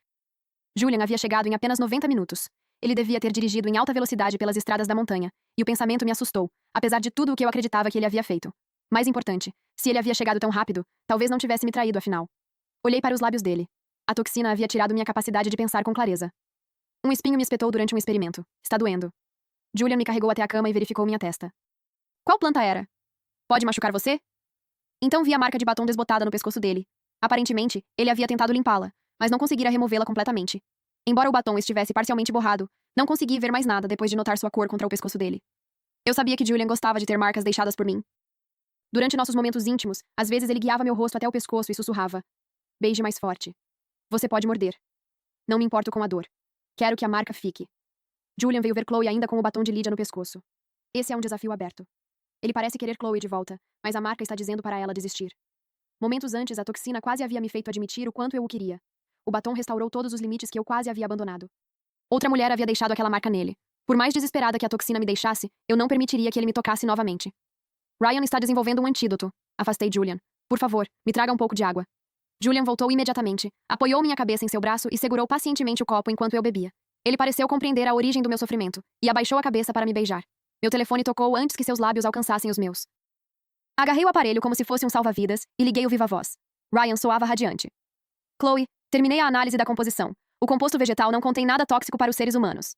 Julian havia chegado em apenas 90 minutos. Ele devia ter dirigido em alta velocidade pelas estradas da montanha, e o pensamento me assustou, apesar de tudo o que eu acreditava que ele havia feito. Mais importante, se ele havia chegado tão rápido, talvez não tivesse me traído afinal. Olhei para os lábios dele. A toxina havia tirado minha capacidade de pensar com clareza. Um espinho me espetou durante um experimento. Está doendo. Julian me carregou até a cama e verificou minha testa. Qual planta era? Pode machucar você? Então vi a marca de batom desbotada no pescoço dele. Aparentemente, ele havia tentado limpá-la, mas não conseguira removê-la completamente. Embora o batom estivesse parcialmente borrado, não consegui ver mais nada depois de notar sua cor contra o pescoço dele. Eu sabia que Julian gostava de ter marcas deixadas por mim. Durante nossos momentos íntimos, às vezes ele guiava meu rosto até o pescoço e sussurrava. Beije mais forte. Você pode morder. Não me importo com a dor. Quero que a marca fique. Julian veio ver Chloe ainda com o batom de Lydia no pescoço. Esse é um desafio aberto. Ele parece querer Chloe de volta, mas a marca está dizendo para ela desistir. Momentos antes, a toxina quase havia me feito admitir o quanto eu o queria. O batom restaurou todos os limites que eu quase havia abandonado. Outra mulher havia deixado aquela marca nele. Por mais desesperada que a toxina me deixasse, eu não permitiria que ele me tocasse novamente. Ryan está desenvolvendo um antídoto. Afastei Julian. Por favor, me traga um pouco de água. Julian voltou imediatamente, apoiou minha cabeça em seu braço e segurou pacientemente o copo enquanto eu bebia. Ele pareceu compreender a origem do meu sofrimento, e abaixou a cabeça para me beijar. Meu telefone tocou antes que seus lábios alcançassem os meus. Agarrei o aparelho como se fosse um salva-vidas e liguei o viva-voz. Ryan soava radiante. Chloe, terminei a análise da composição. O composto vegetal não contém nada tóxico para os seres humanos.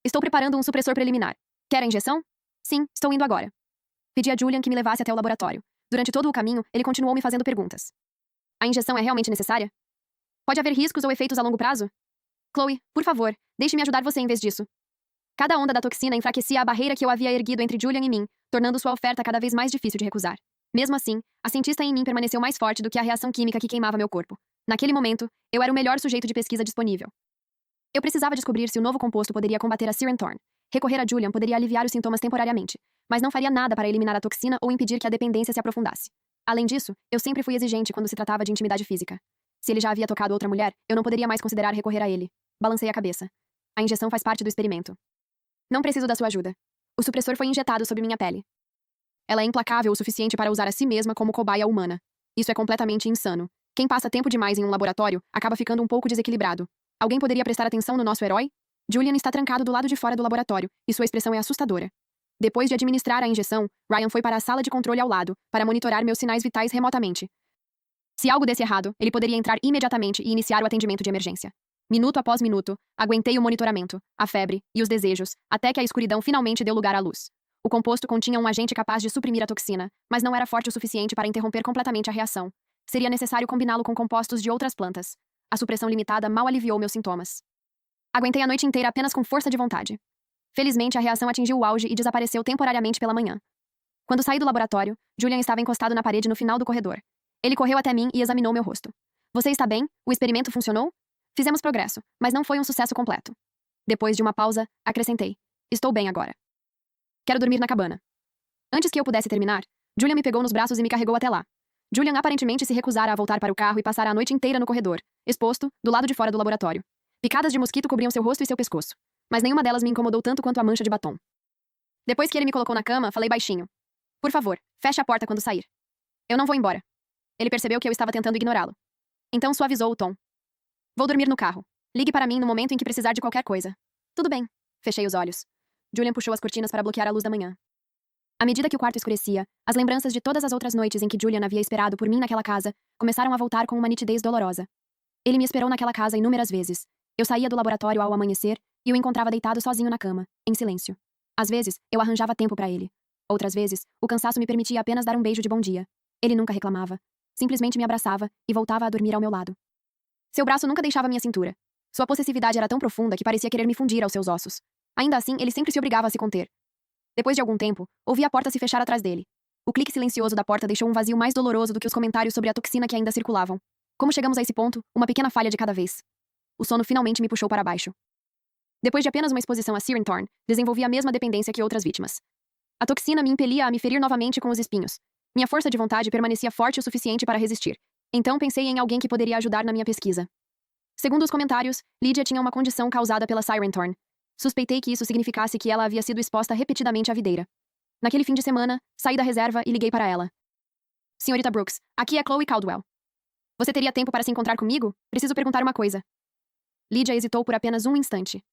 Estou preparando um supressor preliminar. Quer a injeção? Sim, estou indo agora. Pedi a Julian que me levasse até o laboratório. Durante todo o caminho, ele continuou me fazendo perguntas. A injeção é realmente necessária? Pode haver riscos ou efeitos a longo prazo? Chloe, por favor, deixe-me ajudar você em vez disso. Cada onda da toxina enfraquecia a barreira que eu havia erguido entre Julian e mim, tornando sua oferta cada vez mais difícil de recusar. Mesmo assim, a cientista em mim permaneceu mais forte do que a reação química que queimava meu corpo. Naquele momento, eu era o melhor sujeito de pesquisa disponível. Eu precisava descobrir se o novo composto poderia combater a Siren Thorn. Recorrer a Julian poderia aliviar os sintomas temporariamente, mas não faria nada para eliminar a toxina ou impedir que a dependência se aprofundasse. Além disso, eu sempre fui exigente quando se tratava de intimidade física. Se ele já havia tocado outra mulher, eu não poderia mais considerar recorrer a ele. Balancei a cabeça. A injeção faz parte do experimento. Não preciso da sua ajuda. O supressor foi injetado sob minha pele. Ela é implacável o suficiente para usar a si mesma como cobaia humana. Isso é completamente insano. Quem passa tempo demais em um laboratório acaba ficando um pouco desequilibrado. Alguém poderia prestar atenção no nosso herói? Julian está trancado do lado de fora do laboratório, e sua expressão é assustadora. Depois de administrar a injeção, Ryan foi para a sala de controle ao lado, para monitorar meus sinais vitais remotamente. Se algo desse errado, ele poderia entrar imediatamente e iniciar o atendimento de emergência. Minuto após minuto, aguentei o monitoramento, a febre e os desejos, até que a escuridão finalmente deu lugar à luz. O composto continha um agente capaz de suprimir a toxina, mas não era forte o suficiente para interromper completamente a reação. Seria necessário combiná-lo com compostos de outras plantas. A supressão limitada mal aliviou meus sintomas. Aguentei a noite inteira apenas com força de vontade. Felizmente, a reação atingiu o auge e desapareceu temporariamente pela manhã. Quando saí do laboratório, Julian estava encostado na parede no final do corredor. Ele correu até mim e examinou meu rosto. Você está bem? O experimento funcionou? Fizemos progresso, mas não foi um sucesso completo. Depois de uma pausa, acrescentei. Estou bem agora. Quero dormir na cabana. Antes que eu pudesse terminar, Julian me pegou nos braços e me carregou até lá. Julian aparentemente se recusara a voltar para o carro e passara a noite inteira no corredor, exposto, do lado de fora do laboratório. Picadas de mosquito cobriam seu rosto e seu pescoço, mas nenhuma delas me incomodou tanto quanto a mancha de batom. Depois que ele me colocou na cama, falei baixinho. Por favor, feche a porta quando sair. Eu não vou embora. Ele percebeu que eu estava tentando ignorá-lo. Então suavizou o tom. Vou dormir no carro. Ligue para mim no momento em que precisar de qualquer coisa. Tudo bem. Fechei os olhos. Julian puxou as cortinas para bloquear a luz da manhã. À medida que o quarto escurecia, as lembranças de todas as outras noites em que Julian havia esperado por mim naquela casa começaram a voltar com uma nitidez dolorosa. Ele me esperou naquela casa inúmeras vezes. Eu saía do laboratório ao amanhecer e o encontrava deitado sozinho na cama, em silêncio. Às vezes, eu arranjava tempo para ele. Outras vezes, o cansaço me permitia apenas dar um beijo de bom dia. Ele nunca reclamava. Simplesmente me abraçava e voltava a dormir ao meu lado. Seu braço nunca deixava minha cintura. Sua possessividade era tão profunda que parecia querer me fundir aos seus ossos. Ainda assim, ele sempre se obrigava a se conter. Depois de algum tempo, ouvi a porta se fechar atrás dele. O clique silencioso da porta deixou um vazio mais doloroso do que os comentários sobre a toxina que ainda circulavam. Como chegamos a esse ponto, uma pequena falha de cada vez. O sono finalmente me puxou para baixo. Depois de apenas uma exposição a Searing Thorn, desenvolvi a mesma dependência que outras vítimas. A toxina me impelia a me ferir novamente com os espinhos. Minha força de vontade permanecia forte o suficiente para resistir. Então pensei em alguém que poderia ajudar na minha pesquisa. Segundo os comentários, Lydia tinha uma condição causada pela Siren Thorn. Suspeitei que isso significasse que ela havia sido exposta repetidamente à videira. Naquele fim de semana, saí da reserva e liguei para ela. Senhorita Brooks, aqui é Chloe Caldwell. Você teria tempo para se encontrar comigo? Preciso perguntar uma coisa. Lydia hesitou por apenas um instante.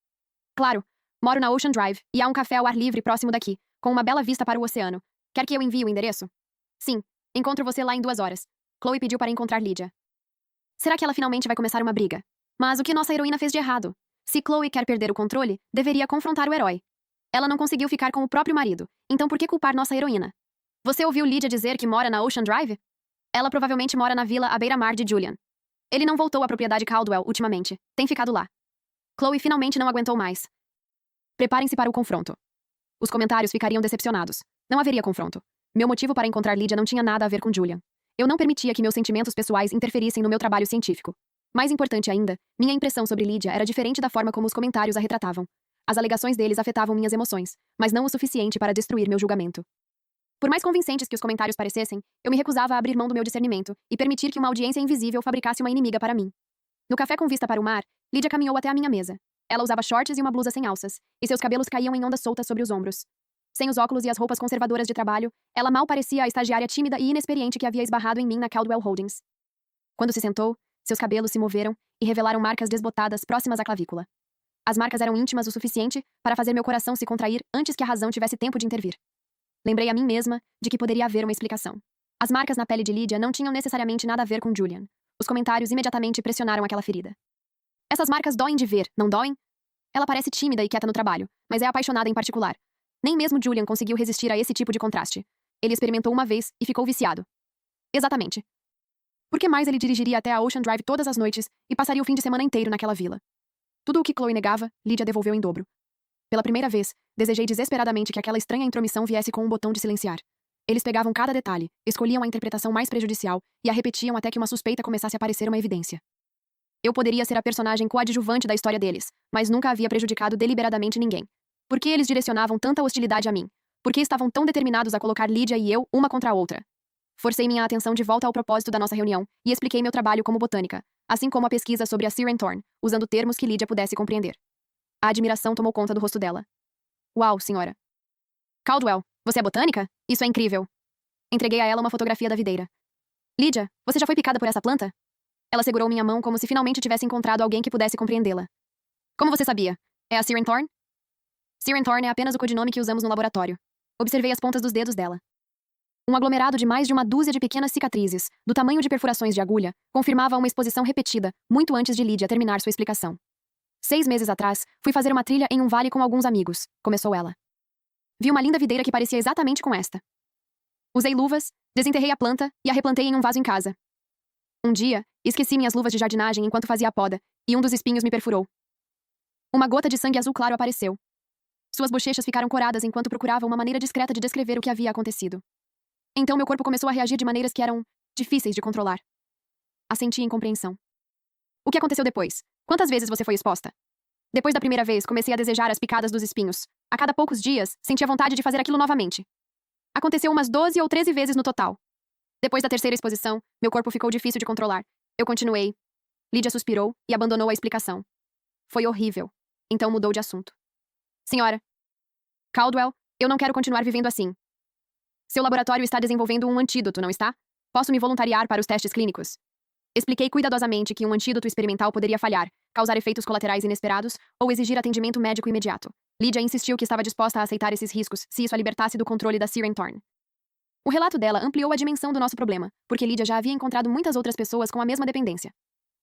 Claro, moro na Ocean Drive e há um café ao ar livre próximo daqui, com uma bela vista para o oceano. Quer que eu envie o endereço? Sim, encontro você lá em 2 horas. Chloe pediu para encontrar Lydia. Será que ela finalmente vai começar uma briga? Mas o que nossa heroína fez de errado? Se Chloe quer perder o controle, deveria confrontar o herói. Ela não conseguiu ficar com o próprio marido, então por que culpar nossa heroína? Você ouviu Lydia dizer que mora na Ocean Drive? Ela provavelmente mora na vila à beira-mar de Julian. Ele não voltou à propriedade Caldwell ultimamente. Tem ficado lá. Chloe finalmente não aguentou mais. Preparem-se para o confronto. Os comentários ficariam decepcionados. Não haveria confronto. Meu motivo para encontrar Lydia não tinha nada a ver com Julian. Eu não permitia que meus sentimentos pessoais interferissem no meu trabalho científico. Mais importante ainda, minha impressão sobre Lydia era diferente da forma como os comentários a retratavam. As alegações deles afetavam minhas emoções, mas não o suficiente para destruir meu julgamento. Por mais convincentes que os comentários parecessem, eu me recusava a abrir mão do meu discernimento e permitir que uma audiência invisível fabricasse uma inimiga para mim. No café com vista para o mar, Lydia caminhou até a minha mesa. Ela usava shorts e uma blusa sem alças, e seus cabelos caíam em ondas soltas sobre os ombros. Sem os óculos e as roupas conservadoras de trabalho, ela mal parecia a estagiária tímida e inexperiente que havia esbarrado em mim na Caldwell Holdings. Quando se sentou, seus cabelos se moveram e revelaram marcas desbotadas próximas à clavícula. As marcas eram íntimas o suficiente para fazer meu coração se contrair antes que a razão tivesse tempo de intervir. Lembrei a mim mesma de que poderia haver uma explicação. As marcas na pele de Lydia não tinham necessariamente nada a ver com Julian. Os comentários imediatamente pressionaram aquela ferida. Essas marcas doem de ver, não doem? Ela parece tímida e quieta no trabalho, mas é apaixonada em particular. Nem mesmo Julian conseguiu resistir a esse tipo de contraste. Ele experimentou uma vez e ficou viciado. Exatamente. Por que mais ele dirigiria até a Ocean Drive todas as noites e passaria o fim de semana inteiro naquela vila? Tudo o que Chloe negava, Lydia devolveu em dobro. Pela primeira vez, desejei desesperadamente que aquela estranha intromissão viesse com um botão de silenciar. Eles pegavam cada detalhe, escolhiam a interpretação mais prejudicial e a repetiam até que uma suspeita começasse a parecer uma evidência. Eu poderia ser a personagem coadjuvante da história deles, mas nunca havia prejudicado deliberadamente ninguém. Por que eles direcionavam tanta hostilidade a mim? Por que estavam tão determinados a colocar Lydia e eu uma contra a outra? Forcei minha atenção de volta ao propósito da nossa reunião e expliquei meu trabalho como botânica, assim como a pesquisa sobre a Siren Thorn, usando termos que Lydia pudesse compreender. A admiração tomou conta do rosto dela. Uau, senhora. Caldwell, você é botânica? Isso é incrível. Entreguei a ela uma fotografia da videira. Lydia, você já foi picada por essa planta? Ela segurou minha mão como se finalmente tivesse encontrado alguém que pudesse compreendê-la. Como você sabia? É a Siren Thorn? Siren Thorn é apenas o codinome que usamos no laboratório. Observei as pontas dos dedos dela. Um aglomerado de mais de uma dúzia de pequenas cicatrizes, do tamanho de perfurações de agulha, confirmava uma exposição repetida, muito antes de Lydia terminar sua explicação. 6 meses atrás, fui fazer uma trilha em um vale com alguns amigos, começou ela. Vi uma linda videira que parecia exatamente com esta. Usei luvas, desenterrei a planta e a replantei em um vaso em casa. Um dia, esqueci minhas luvas de jardinagem enquanto fazia a poda, e um dos espinhos me perfurou. Uma gota de sangue azul claro apareceu. Suas bochechas ficaram coradas enquanto procurava uma maneira discreta de descrever o que havia acontecido. Então meu corpo começou a reagir de maneiras que eram difíceis de controlar. Assenti em compreensão. O que aconteceu depois? Quantas vezes você foi exposta? Depois da primeira vez, comecei a desejar as picadas dos espinhos. A cada poucos dias, sentia vontade de fazer aquilo novamente. Aconteceu umas 12 ou 13 vezes no total. Depois da terceira exposição, meu corpo ficou difícil de controlar. Eu continuei. Lydia suspirou e abandonou a explicação. Foi horrível. Então mudou de assunto. Senhora. Caldwell, eu não quero continuar vivendo assim. Seu laboratório está desenvolvendo um antídoto, não está? Posso me voluntariar para os testes clínicos? Expliquei cuidadosamente que um antídoto experimental poderia falhar, causar efeitos colaterais inesperados ou exigir atendimento médico imediato. Lydia insistiu que estava disposta a aceitar esses riscos se isso a libertasse do controle da Siren Thorn. O relato dela ampliou a dimensão do nosso problema, porque Lydia já havia encontrado muitas outras pessoas com a mesma dependência.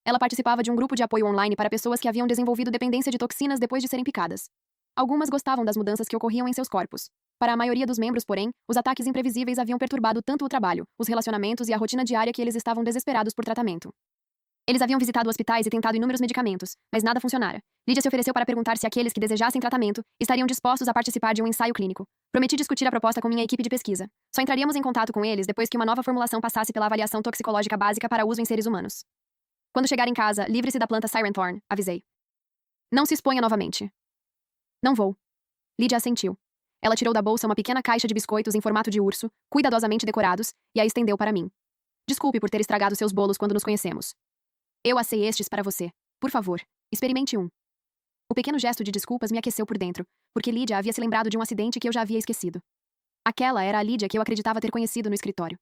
Ela participava de um grupo de apoio online para pessoas que haviam desenvolvido dependência de toxinas depois de serem picadas. Algumas gostavam das mudanças que ocorriam em seus corpos. Para a maioria dos membros, porém, os ataques imprevisíveis haviam perturbado tanto o trabalho, os relacionamentos e a rotina diária que eles estavam desesperados por tratamento. Eles haviam visitado hospitais e tentado inúmeros medicamentos, mas nada funcionara. Lydia se ofereceu para perguntar se aqueles que desejassem tratamento estariam dispostos a participar de um ensaio clínico. Prometi discutir a proposta com minha equipe de pesquisa. Só entraríamos em contato com eles depois que uma nova formulação passasse pela avaliação toxicológica básica para uso em seres humanos. Quando chegar em casa, livre-se da planta Siren Thorn, avisei. Não se exponha novamente. Não vou. Lydia assentiu. Ela tirou da bolsa uma pequena caixa de biscoitos em formato de urso, cuidadosamente decorados, e a estendeu para mim. Desculpe por ter estragado seus bolos quando nos conhecemos. Eu assei estes para você. Por favor, experimente um. O pequeno gesto de desculpas me aqueceu por dentro, porque Lydia havia se lembrado de um acidente que eu já havia esquecido. Aquela era a Lydia que eu acreditava ter conhecido no escritório.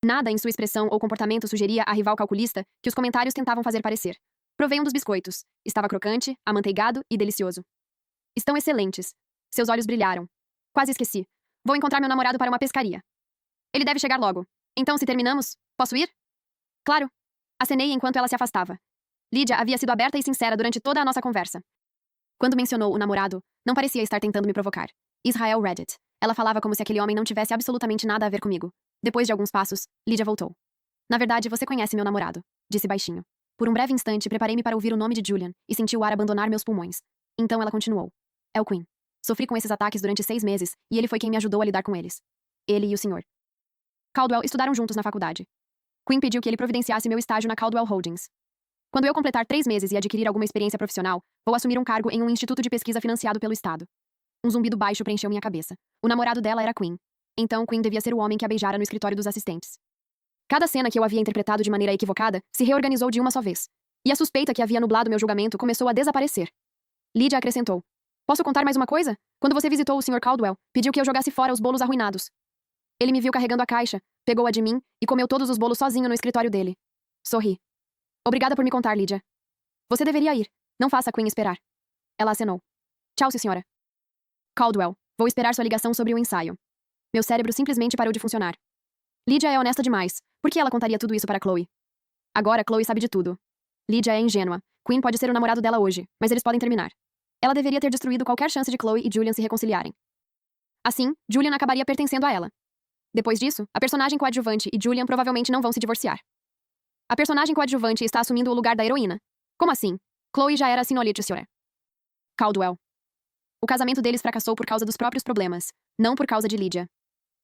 Nada em sua expressão ou comportamento sugeria à rival calculista que os comentários tentavam fazer parecer. Provei um dos biscoitos. Estava crocante, amanteigado e delicioso. Estão excelentes. Seus olhos brilharam. Quase esqueci. Vou encontrar meu namorado para uma pescaria. Ele deve chegar logo. Então, se terminamos, posso ir? Claro. Acenei enquanto ela se afastava. Lydia havia sido aberta e sincera durante toda a nossa conversa. Quando mencionou o namorado, não parecia estar tentando me provocar. Israel Reddit. Ela falava como se aquele homem não tivesse absolutamente nada a ver comigo. Depois de alguns passos, Lydia voltou. Na verdade, você conhece meu namorado, disse baixinho. Por um breve instante, preparei-me para ouvir o nome de Julian e senti o ar abandonar meus pulmões. Então ela continuou. É o Quinn. Sofri com esses ataques durante 6 meses, e ele foi quem me ajudou a lidar com eles. Ele e o Sr. Caldwell estudaram juntos na faculdade. Quinn pediu que ele providenciasse meu estágio na Caldwell Holdings. Quando eu completar 3 meses e adquirir alguma experiência profissional, vou assumir um cargo em um instituto de pesquisa financiado pelo Estado. Um zumbido baixo preencheu minha cabeça. O namorado dela era Quinn. Então Quinn devia ser o homem que a beijara no escritório dos assistentes. Cada cena que eu havia interpretado de maneira equivocada se reorganizou de uma só vez. E a suspeita que havia nublado meu julgamento começou a desaparecer. Lydia acrescentou. Posso contar mais uma coisa? Quando você visitou o Sr. Caldwell, pediu que eu jogasse fora os bolos arruinados. Ele me viu carregando a caixa, pegou-a de mim e comeu todos os bolos sozinho no escritório dele. Sorri. Obrigada por me contar, Lydia. Você deveria ir. Não faça Quinn esperar. Ela acenou. Tchau, senhora. Caldwell, vou esperar sua ligação sobre o ensaio. Meu cérebro simplesmente parou de funcionar. Lydia é honesta demais. Por que ela contaria tudo isso para Chloe? Agora Chloe sabe de tudo. Lydia é ingênua. Quinn pode ser o namorado dela hoje, mas eles podem terminar. Ela deveria ter destruído qualquer chance de Chloe e Julian se reconciliarem. Assim, Julian acabaria pertencendo a ela. Depois disso, a personagem coadjuvante e Julian provavelmente não vão se divorciar. A personagem coadjuvante está assumindo o lugar da heroína. Como assim? Chloe já era sinolite, senhora. Caldwell. O casamento deles fracassou por causa dos próprios problemas, não por causa de Lydia.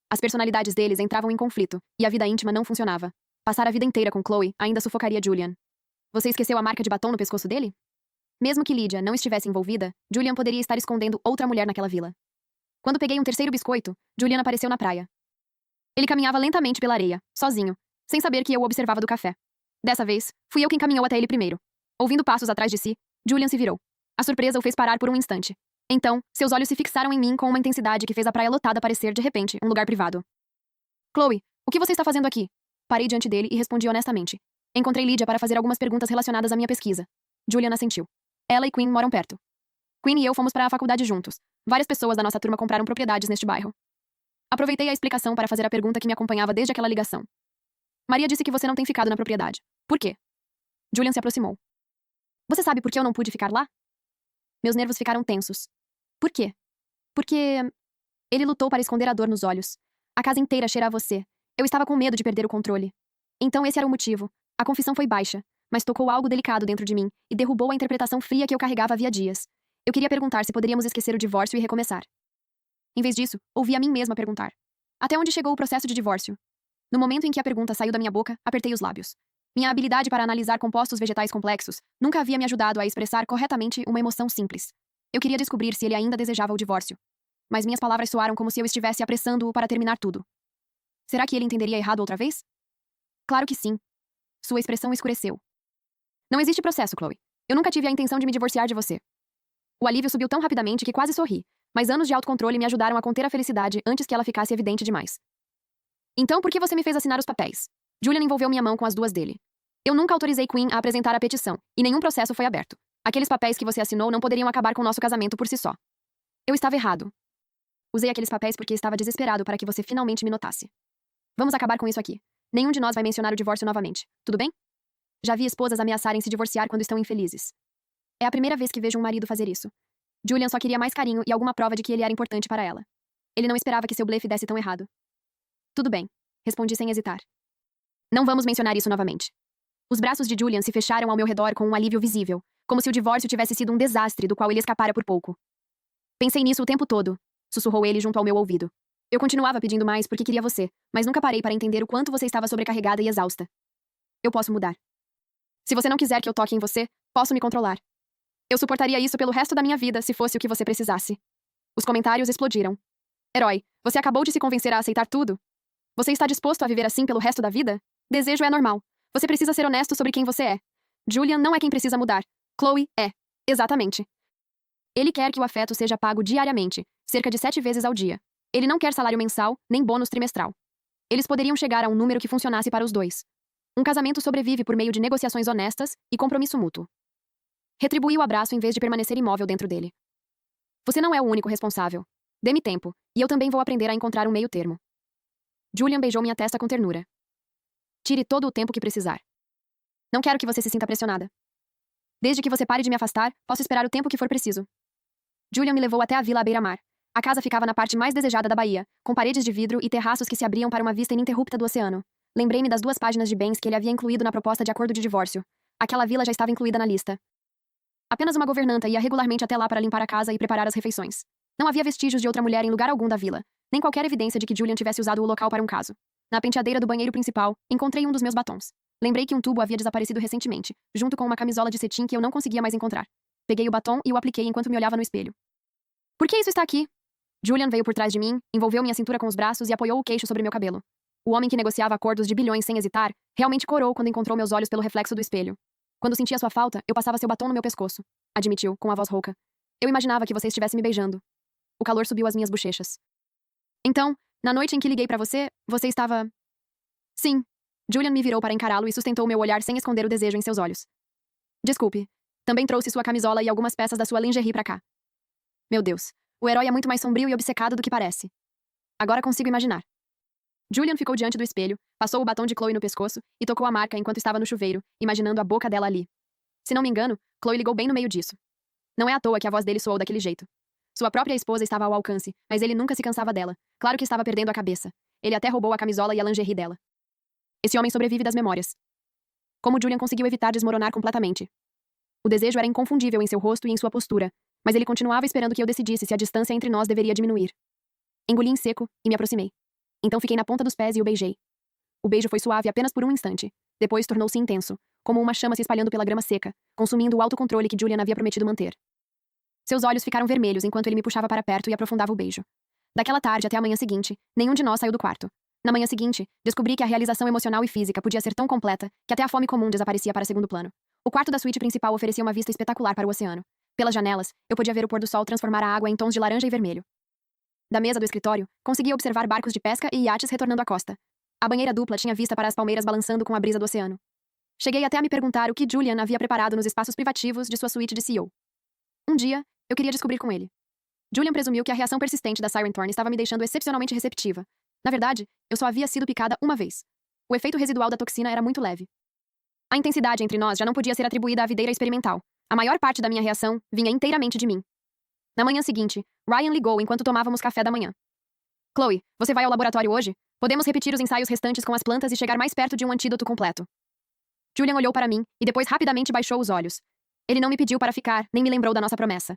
As personalidades deles entravam em conflito, e a vida íntima não funcionava. Passar a vida inteira com Chloe ainda sufocaria Julian. Você esqueceu a marca de batom no pescoço dele? Mesmo que Lydia não estivesse envolvida, Julian poderia estar escondendo outra mulher naquela vila. Quando peguei um terceiro biscoito, Julian apareceu na praia. Ele caminhava lentamente pela areia, sozinho, sem saber que eu o observava do café. Dessa vez, fui eu quem caminhou até ele primeiro. Ouvindo passos atrás de si, Julian se virou. A surpresa o fez parar por um instante. Então, seus olhos se fixaram em mim com uma intensidade que fez a praia lotada parecer, de repente, um lugar privado. Chloe, o que você está fazendo aqui? Parei diante dele e respondi honestamente. Encontrei Lydia para fazer algumas perguntas relacionadas à minha pesquisa. Julian assentiu. Ela e Quinn moram perto. Quinn e eu fomos para a faculdade juntos. Várias pessoas da nossa turma compraram propriedades neste bairro. Aproveitei a explicação para fazer a pergunta que me acompanhava desde aquela ligação. Maria disse que você não tem ficado na propriedade. Por quê? Julian se aproximou. Você sabe por que eu não pude ficar lá? Meus nervos ficaram tensos. Por quê? Porque... Ele lutou para esconder a dor nos olhos. A casa inteira cheira a você. Eu estava com medo de perder o controle. Então esse era o motivo. A confissão foi baixa, mas tocou algo delicado dentro de mim e derrubou a interpretação fria que eu carregava havia dias. Eu queria perguntar se poderíamos esquecer o divórcio e recomeçar. Em vez disso, ouvi a mim mesma perguntar. Até onde chegou o processo de divórcio? No momento em que a pergunta saiu da minha boca, apertei os lábios. Minha habilidade para analisar compostos vegetais complexos nunca havia me ajudado a expressar corretamente uma emoção simples. Eu queria descobrir se ele ainda desejava o divórcio. Mas minhas palavras soaram como se eu estivesse apressando-o para terminar tudo. Será que ele entenderia errado outra vez? Claro que sim. Sua expressão escureceu. Não existe processo, Chloe. Eu nunca tive a intenção de me divorciar de você. O alívio subiu tão rapidamente que quase sorri, mas anos de autocontrole me ajudaram a conter a felicidade antes que ela ficasse evidente demais. Então, por que você me fez assinar os papéis? Julian envolveu minha mão com as duas dele. Eu nunca autorizei Quinn a apresentar a petição, e nenhum processo foi aberto. Aqueles papéis que você assinou não poderiam acabar com nosso casamento por si só. Eu estava errado. Usei aqueles papéis porque estava desesperado para que você finalmente me notasse. Vamos acabar com isso aqui. Nenhum de nós vai mencionar o divórcio novamente, tudo bem? Já vi esposas ameaçarem se divorciar quando estão infelizes. É a primeira vez que vejo um marido fazer isso. Julian só queria mais carinho e alguma prova de que ele era importante para ela. Ele não esperava que seu blefe desse tão errado. Tudo bem, respondi sem hesitar. Não vamos mencionar isso novamente. Os braços de Julian se fecharam ao meu redor com um alívio visível, como se o divórcio tivesse sido um desastre do qual ele escapara por pouco. Pensei nisso o tempo todo, sussurrou ele junto ao meu ouvido. Eu continuava pedindo mais porque queria você, mas nunca parei para entender o quanto você estava sobrecarregada e exausta. Eu posso mudar. Se você não quiser que eu toque em você, posso me controlar. Eu suportaria isso pelo resto da minha vida se fosse o que você precisasse. Os comentários explodiram. Herói, você acabou de se convencer a aceitar tudo? Você está disposto a viver assim pelo resto da vida? Desejo é normal. Você precisa ser honesto sobre quem você é. Julian não é quem precisa mudar. Chloe é. Exatamente. Ele quer que o afeto seja pago diariamente, cerca de 7 vezes ao dia. Ele não quer salário mensal, nem bônus trimestral. Eles poderiam chegar a um número que funcionasse para os dois. Um casamento sobrevive por meio de negociações honestas e compromisso mútuo. Retribuí o abraço em vez de permanecer imóvel dentro dele. Você não é o único responsável. Dê-me tempo, e eu também vou aprender a encontrar um meio termo. Julian beijou minha testa com ternura. Tire todo o tempo que precisar. Não quero que você se sinta pressionada. Desde que você pare de me afastar, posso esperar o tempo que for preciso. Julian me levou até a vila à beira-mar. A casa ficava na parte mais desejada da Bahia, com paredes de vidro e terraços que se abriam para uma vista ininterrupta do oceano. Lembrei-me das 2 páginas de bens que ele havia incluído na proposta de acordo de divórcio. Aquela vila já estava incluída na lista. Apenas uma governanta ia regularmente até lá para limpar a casa e preparar as refeições. Não havia vestígios de outra mulher em lugar algum da vila, nem qualquer evidência de que Julian tivesse usado o local para um caso. Na penteadeira do banheiro principal, encontrei um dos meus batons. Lembrei que um tubo havia desaparecido recentemente, junto com uma camisola de cetim que eu não conseguia mais encontrar. Peguei o batom e o apliquei enquanto me olhava no espelho. Por que isso está aqui? Julian veio por trás de mim, envolveu minha cintura com os braços e apoiou o queixo sobre meu cabelo. O homem que negociava acordos de bilhões sem hesitar, realmente corou quando encontrou meus olhos pelo reflexo do espelho. Quando sentia sua falta, eu passava seu batom no meu pescoço, admitiu, com a voz rouca. Eu imaginava que você estivesse me beijando. O calor subiu às minhas bochechas. Então, na noite em que liguei pra você, você estava... Sim. Julian me virou para encará-lo e sustentou meu olhar sem esconder o desejo em seus olhos. Desculpe. Também trouxe sua camisola e algumas peças da sua lingerie pra cá. Meu Deus. O herói é muito mais sombrio e obcecado do que parece. Agora consigo imaginar. Julian ficou diante do espelho, passou o batom de Chloe no pescoço e tocou a marca enquanto estava no chuveiro, imaginando a boca dela ali. Se não me engano, Chloe ligou bem no meio disso. Não é à toa que a voz dele soou daquele jeito. Sua própria esposa estava ao alcance, mas ele nunca se cansava dela. Claro que estava perdendo a cabeça. Ele até roubou a camisola e a lingerie dela. Esse homem sobrevive das memórias. Como Julian conseguiu evitar desmoronar completamente? O desejo era inconfundível em seu rosto e em sua postura, mas ele continuava esperando que eu decidisse se a distância entre nós deveria diminuir. Engoli em seco e me aproximei. Então fiquei na ponta dos pés e o beijei. O beijo foi suave apenas por um instante. Depois tornou-se intenso, como uma chama se espalhando pela grama seca, consumindo o autocontrole que Julian havia prometido manter. Seus olhos ficaram vermelhos enquanto ele me puxava para perto e aprofundava o beijo. Daquela tarde até a manhã seguinte, nenhum de nós saiu do quarto. Na manhã seguinte, descobri que a realização emocional e física podia ser tão completa que até a fome comum desaparecia para segundo plano. O quarto da suíte principal oferecia uma vista espetacular para o oceano. Pelas janelas, eu podia ver o pôr do sol transformar a água em tons de laranja e vermelho. Da mesa do escritório, conseguia observar barcos de pesca e iates retornando à costa. A banheira dupla tinha vista para as palmeiras balançando com a brisa do oceano. Cheguei até a me perguntar o que Julian havia preparado nos espaços privativos de sua suíte de CEO. Um dia, eu queria descobrir com ele. Julian presumiu que a reação persistente da Siren Thorn estava me deixando excepcionalmente receptiva. Na verdade, eu só havia sido picada uma vez. O efeito residual da toxina era muito leve. A intensidade entre nós já não podia ser atribuída à videira experimental. A maior parte da minha reação vinha inteiramente de mim. Na manhã seguinte, Ryan ligou enquanto tomávamos café da manhã. Chloe, você vai ao laboratório hoje? Podemos repetir os ensaios restantes com as plantas e chegar mais perto de um antídoto completo. Julian olhou para mim e depois rapidamente baixou os olhos. Ele não me pediu para ficar, nem me lembrou da nossa promessa.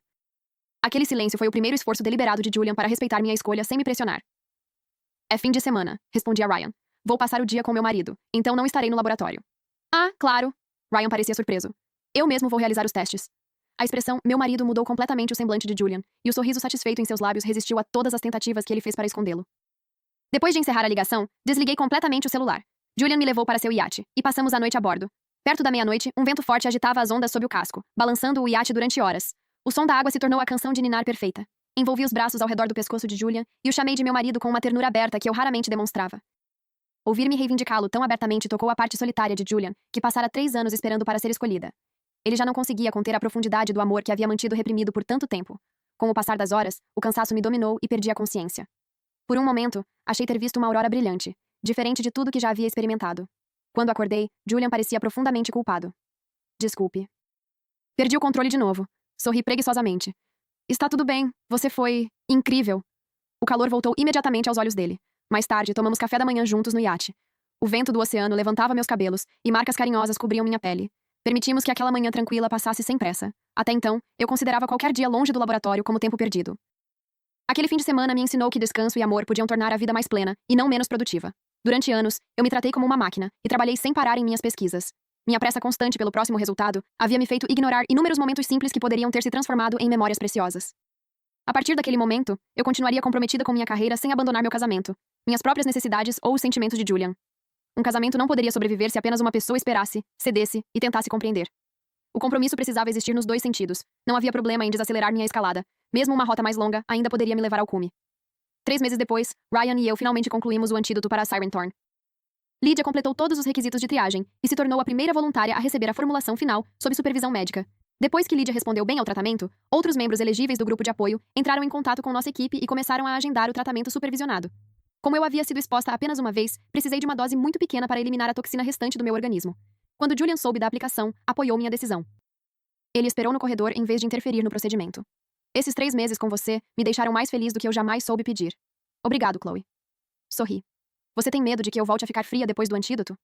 Aquele silêncio foi o primeiro esforço deliberado de Julian para respeitar minha escolha sem me pressionar. É fim de semana, respondi a Ryan. Vou passar o dia com meu marido, então não estarei no laboratório. Ah, claro. Ryan parecia surpreso. Eu mesmo vou realizar os testes. A expressão meu marido mudou completamente o semblante de Julian, e o sorriso satisfeito em seus lábios resistiu a todas as tentativas que ele fez para escondê-lo. Depois de encerrar a ligação, desliguei completamente o celular. Julian me levou para seu iate, e passamos a noite a bordo. Perto da meia-noite, um vento forte agitava as ondas sob o casco, balançando o iate durante horas. O som da água se tornou a canção de ninar perfeita. Envolvi os braços ao redor do pescoço de Julian e o chamei de meu marido com uma ternura aberta que eu raramente demonstrava. Ouvir-me reivindicá-lo tão abertamente tocou a parte solitária de Julian, que passara 3 anos esperando para ser escolhida. Ele já não conseguia conter a profundidade do amor que havia mantido reprimido por tanto tempo. Com o passar das horas, o cansaço me dominou e perdi a consciência. Por um momento, achei ter visto uma aurora brilhante, diferente de tudo que já havia experimentado. Quando acordei, Julian parecia profundamente culpado. Desculpe. Perdi o controle de novo. Sorri preguiçosamente. Está tudo bem. Você foi... incrível. O calor voltou imediatamente aos olhos dele. Mais tarde, tomamos café da manhã juntos no iate. O vento do oceano levantava meus cabelos e marcas carinhosas cobriam minha pele. Permitimos que aquela manhã tranquila passasse sem pressa. Até então, eu considerava qualquer dia longe do laboratório como tempo perdido. Aquele fim de semana me ensinou que descanso e amor podiam tornar a vida mais plena e não menos produtiva. Durante anos, eu me tratei como uma máquina e trabalhei sem parar em minhas pesquisas. Minha pressa constante pelo próximo resultado havia me feito ignorar inúmeros momentos simples que poderiam ter se transformado em memórias preciosas. A partir daquele momento, eu continuaria comprometida com minha carreira sem abandonar meu casamento, minhas próprias necessidades ou os sentimentos de Julian. Um casamento não poderia sobreviver se apenas uma pessoa esperasse, cedesse e tentasse compreender. O compromisso precisava existir nos dois sentidos. Não havia problema em desacelerar minha escalada. Mesmo uma rota mais longa ainda poderia me levar ao cume. 3 meses depois, Ryan e eu finalmente concluímos o antídoto para a Siren Thorn. Lydia completou todos os requisitos de triagem e se tornou a primeira voluntária a receber a formulação final sob supervisão médica. Depois que Lydia respondeu bem ao tratamento, outros membros elegíveis do grupo de apoio entraram em contato com nossa equipe e começaram a agendar o tratamento supervisionado. Como eu havia sido exposta apenas uma vez, precisei de uma dose muito pequena para eliminar a toxina restante do meu organismo. Quando Julian soube da aplicação, apoiou minha decisão. Ele esperou no corredor em vez de interferir no procedimento. Esses 3 meses com você me deixaram mais feliz do que eu jamais soube pedir. Obrigado, Chloe. Sorri. Você tem medo de que eu volte a ficar fria depois do antídoto?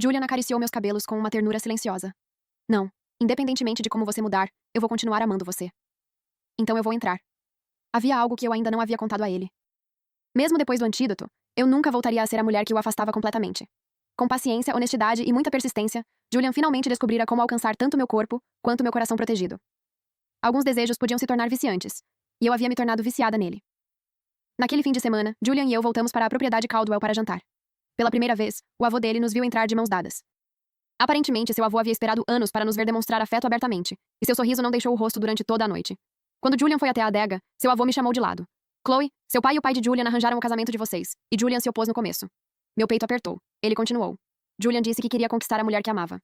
Julian acariciou meus cabelos com uma ternura silenciosa. Não. Independentemente de como você mudar, eu vou continuar amando você. Então eu vou entrar. Havia algo que eu ainda não havia contado a ele. Mesmo depois do antídoto, eu nunca voltaria a ser a mulher que o afastava completamente. Com paciência, honestidade e muita persistência, Julian finalmente descobrira como alcançar tanto meu corpo quanto meu coração protegido. Alguns desejos podiam se tornar viciantes, e eu havia me tornado viciada nele. Naquele fim de semana, Julian e eu voltamos para a propriedade Caldwell para jantar. Pela primeira vez, o avô dele nos viu entrar de mãos dadas. Aparentemente, seu avô havia esperado anos para nos ver demonstrar afeto abertamente, e seu sorriso não deixou o rosto durante toda a noite. Quando Julian foi até a adega, seu avô me chamou de lado. Chloe, seu pai e o pai de Julian arranjaram o casamento de vocês, e Julian se opôs no começo. Meu peito apertou. Ele continuou. Julian disse que queria conquistar a mulher que amava.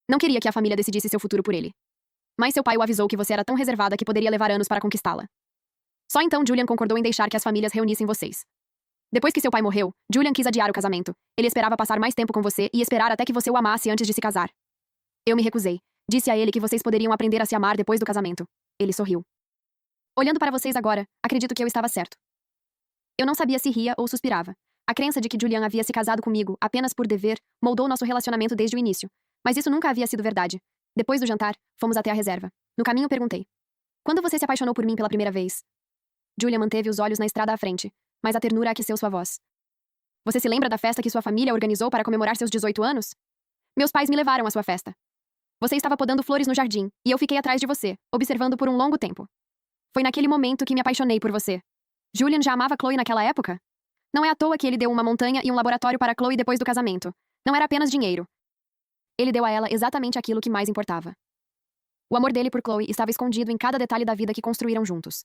Não queria que a família decidisse seu futuro por ele. Mas seu pai o avisou que você era tão reservada que poderia levar anos para conquistá-la. Só então Julian concordou em deixar que as famílias reunissem vocês. Depois que seu pai morreu, Julian quis adiar o casamento. Ele esperava passar mais tempo com você e esperar até que você o amasse antes de se casar. Eu me recusei. Disse a ele que vocês poderiam aprender a se amar depois do casamento. Ele sorriu. Olhando para vocês agora, acredito que eu estava certo. Eu não sabia se ria ou suspirava. A crença de que Julian havia se casado comigo apenas por dever moldou nosso relacionamento desde o início. Mas isso nunca havia sido verdade. Depois do jantar, fomos até a reserva. No caminho perguntei. Quando você se apaixonou por mim pela primeira vez? Julian manteve os olhos na estrada à frente, mas a ternura aqueceu sua voz. Você se lembra da festa que sua família organizou para comemorar seus 18 anos? Meus pais me levaram à sua festa. Você estava podando flores no jardim, e eu fiquei atrás de você, observando por um longo tempo. Foi naquele momento que me apaixonei por você. Julian já amava Chloe naquela época? Não é à toa que ele deu uma montanha e um laboratório para Chloe depois do casamento. Não era apenas dinheiro. Ele deu a ela exatamente aquilo que mais importava. O amor dele por Chloe estava escondido em cada detalhe da vida que construíram juntos.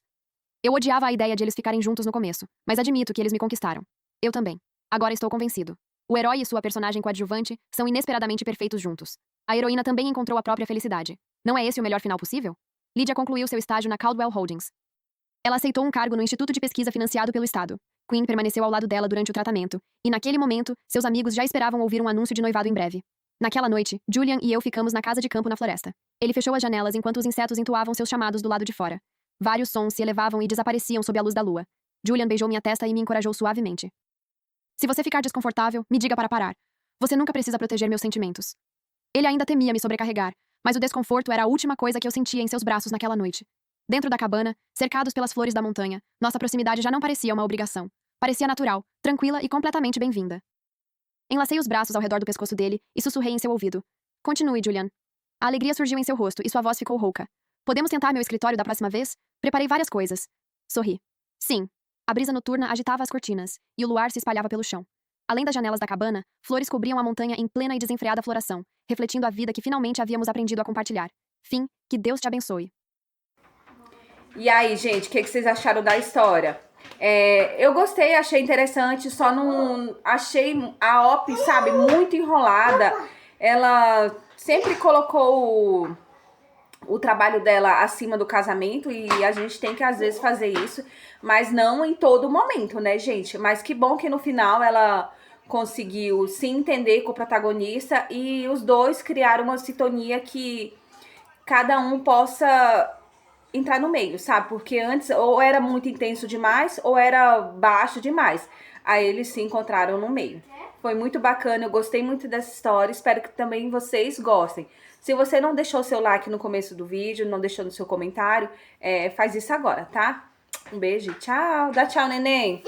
Eu odiava a ideia de eles ficarem juntos no começo, mas admito que eles me conquistaram. Eu também. Agora estou convencido. O herói e sua personagem coadjuvante são inesperadamente perfeitos juntos. A heroína também encontrou a própria felicidade. Não é esse o melhor final possível? Lydia concluiu seu estágio na Caldwell Holdings. Ela aceitou um cargo no Instituto de Pesquisa financiado pelo Estado. Quinn permaneceu ao lado dela durante o tratamento, e naquele momento, seus amigos já esperavam ouvir um anúncio de noivado em breve. Naquela noite, Julian e eu ficamos na casa de campo na floresta. Ele fechou as janelas enquanto os insetos entoavam seus chamados do lado de fora. Vários sons se elevavam e desapareciam sob a luz da lua. Julian beijou minha testa e me encorajou suavemente. Se você ficar desconfortável, me diga para parar. Você nunca precisa proteger meus sentimentos. Ele ainda temia me sobrecarregar, mas o desconforto era a última coisa que eu sentia em seus braços naquela noite. Dentro da cabana, cercados pelas flores da montanha, nossa proximidade já não parecia uma obrigação. Parecia natural, tranquila e completamente bem-vinda. Enlacei os braços ao redor do pescoço dele e sussurrei em seu ouvido. Continue, Julian. A alegria surgiu em seu rosto e sua voz ficou rouca. Podemos tentar meu escritório da próxima vez? Preparei várias coisas. Sorri. Sim. A brisa noturna agitava as cortinas, e o luar se espalhava pelo chão. Além das janelas da cabana, flores cobriam a montanha em plena e desenfreada floração, refletindo a vida que finalmente havíamos aprendido a compartilhar. Fim, que Deus te abençoe. E aí, gente, o que vocês acharam da história? Eu gostei, achei interessante, só não achei a Op, sabe, muito enrolada. Ela sempre colocou o trabalho dela acima do casamento e a gente tem que às vezes fazer isso, mas não em todo momento, né, gente? Mas que bom que no final ela conseguiu se entender com o protagonista e os dois criaram uma sintonia que cada um possa entrar no meio, sabe? Porque antes ou era muito intenso demais ou era baixo demais. Aí eles se encontraram no meio. Foi muito bacana, eu gostei muito dessa história, espero que também vocês gostem. Se você não deixou seu like no começo do vídeo, não deixou no seu comentário, faz isso agora, tá? Um beijo, tchau. Dá tchau, neném.